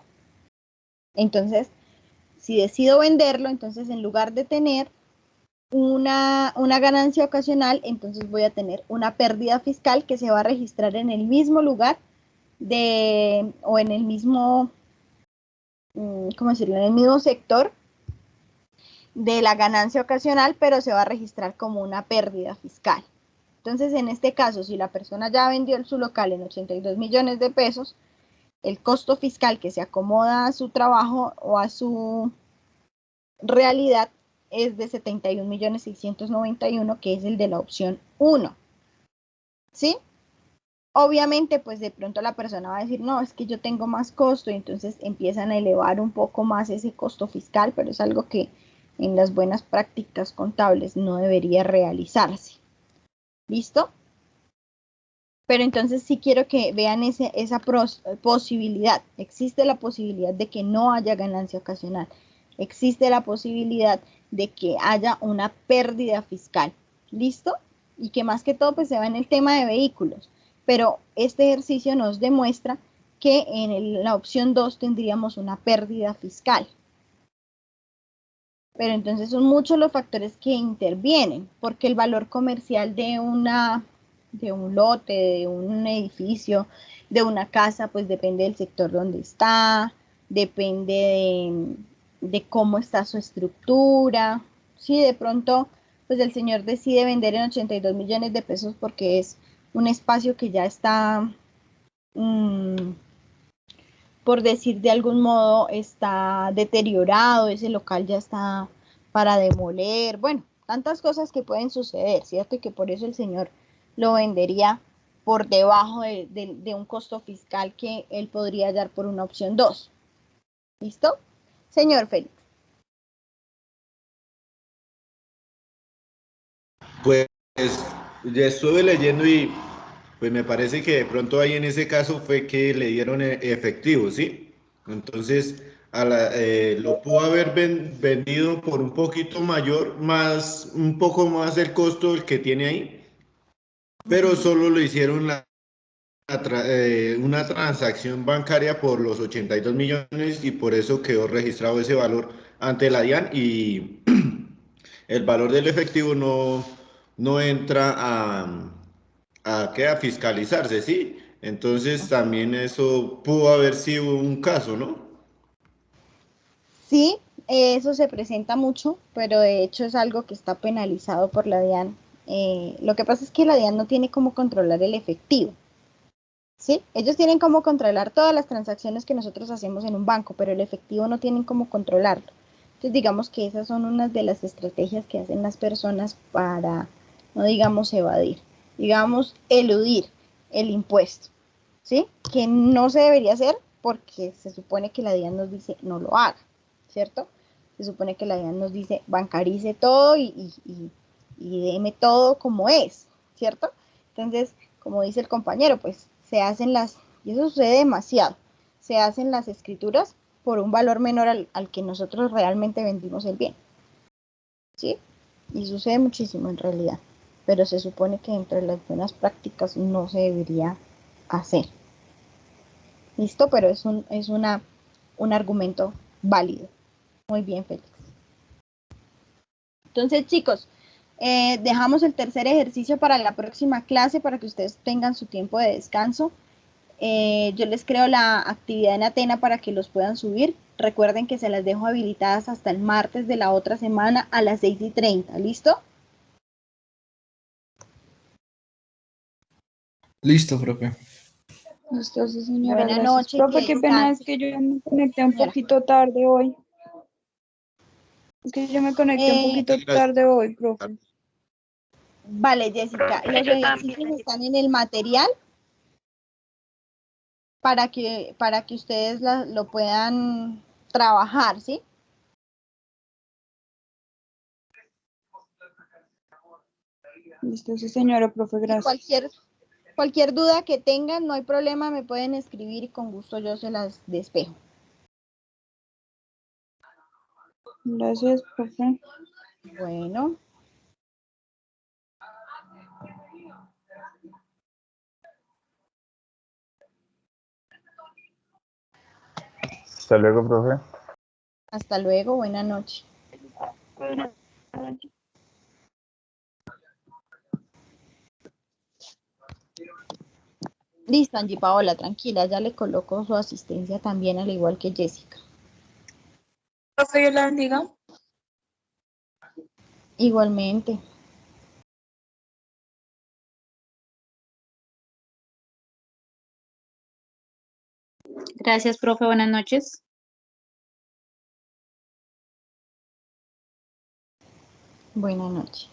Entonces, si decido venderlo, entonces en lugar de tener una ganancia ocasional, entonces voy a tener una pérdida fiscal que se va a registrar en el mismo lugar o en el mismo, ¿cómo decirlo? En el mismo sector de la ganancia ocasional, pero se va a registrar como una pérdida fiscal. Entonces, en este caso, si la persona ya vendió su local en 82 millones de pesos, el costo fiscal que se acomoda a su trabajo o a su realidad es de 71.691.000, que es el de la opción 1. ¿Sí? Obviamente, pues de pronto la persona va a decir, no, es que yo tengo más costo, y entonces empiezan a elevar un poco más ese costo fiscal, pero es algo que en las buenas prácticas contables no debería realizarse. ¿Listo? Pero entonces sí quiero que vean esa posibilidad. Existe la posibilidad de que no haya ganancia ocasional. Existe la posibilidad de que haya una pérdida fiscal. ¿Listo? Y que más que todo pues se va en el tema de vehículos. Pero este ejercicio nos demuestra que en la opción 2 tendríamos una pérdida fiscal. Pero entonces son muchos los factores que intervienen, porque el valor comercial de un lote, de un edificio, de una casa, pues depende del sector donde está, depende de cómo está su estructura. Si de pronto, pues el señor decide vender en 82 millones de pesos porque es un espacio que ya está, por decir de algún modo, está deteriorado, ese local ya está para demoler, bueno, tantas cosas que pueden suceder, ¿cierto? Y que por eso el señor lo vendería por debajo de un costo fiscal que él podría dar por una opción 2. ¿Listo? Señor Félix. Pues ya estuve leyendo y pues me parece que de pronto ahí en ese caso fue que le dieron efectivo, ¿sí? Entonces lo pudo haber vendido por un poquito mayor, un poco más del costo del que tiene ahí, pero solo le hicieron una transacción bancaria por los 82 millones y por eso quedó registrado ese valor ante la DIAN y el valor del efectivo no entra a fiscalizarse, ¿sí? Entonces también eso pudo haber sido un caso, ¿no? Sí, eso se presenta mucho, pero de hecho es algo que está penalizado por la DIAN. Lo que pasa es que la DIAN no tiene cómo controlar el efectivo. ¿Sí? Ellos tienen cómo controlar todas las transacciones que nosotros hacemos en un banco, pero el efectivo no tienen cómo controlarlo. Entonces, digamos que esas son unas de las estrategias que hacen las personas para, no digamos evadir, digamos eludir el impuesto, ¿sí? Que no se debería hacer porque se supone que la DIAN nos dice no lo haga, ¿cierto? Se supone que la DIAN nos dice bancarice todo y deme todo como es, ¿cierto? Entonces, como dice el compañero, pues se hacen y eso sucede demasiado, se hacen las escrituras por un valor menor al que nosotros realmente vendimos el bien, ¿sí? Y sucede muchísimo en realidad, pero se supone que entre las buenas prácticas no se debería hacer. ¿Listo? Pero un argumento válido. Muy bien, Félix. Entonces, chicos, dejamos el tercer ejercicio para la próxima clase para que ustedes tengan su tiempo de descanso. Yo les creo la actividad en Atena para que los puedan subir. Recuerden que se las dejo habilitadas hasta el martes de la otra semana a las 6:30. ¿Listo? Listo, profe. Listo, sí, señora, Buena gracias. noche, Profe, que qué pena, es descansen, que yo me conecté un señora. poquito tarde hoy. Es que yo me conecté un poquito tarde hoy, profe. Vale, Jessica, los ejercicios están en el material para que ustedes lo puedan trabajar, ¿sí? Listo, sí, señora, profe, Y gracias. cualquier duda que tengan, no hay problema, me pueden escribir y con gusto yo se las despejo. Gracias, profe. Bueno. Hasta luego, profe. Hasta luego, buena noche. Listo, Angie Paola, tranquila, ya le coloco su asistencia también, al igual que Jessica. Profe, yo la bendiga. Igualmente. Gracias, profe. Buenas noches. Buena noche.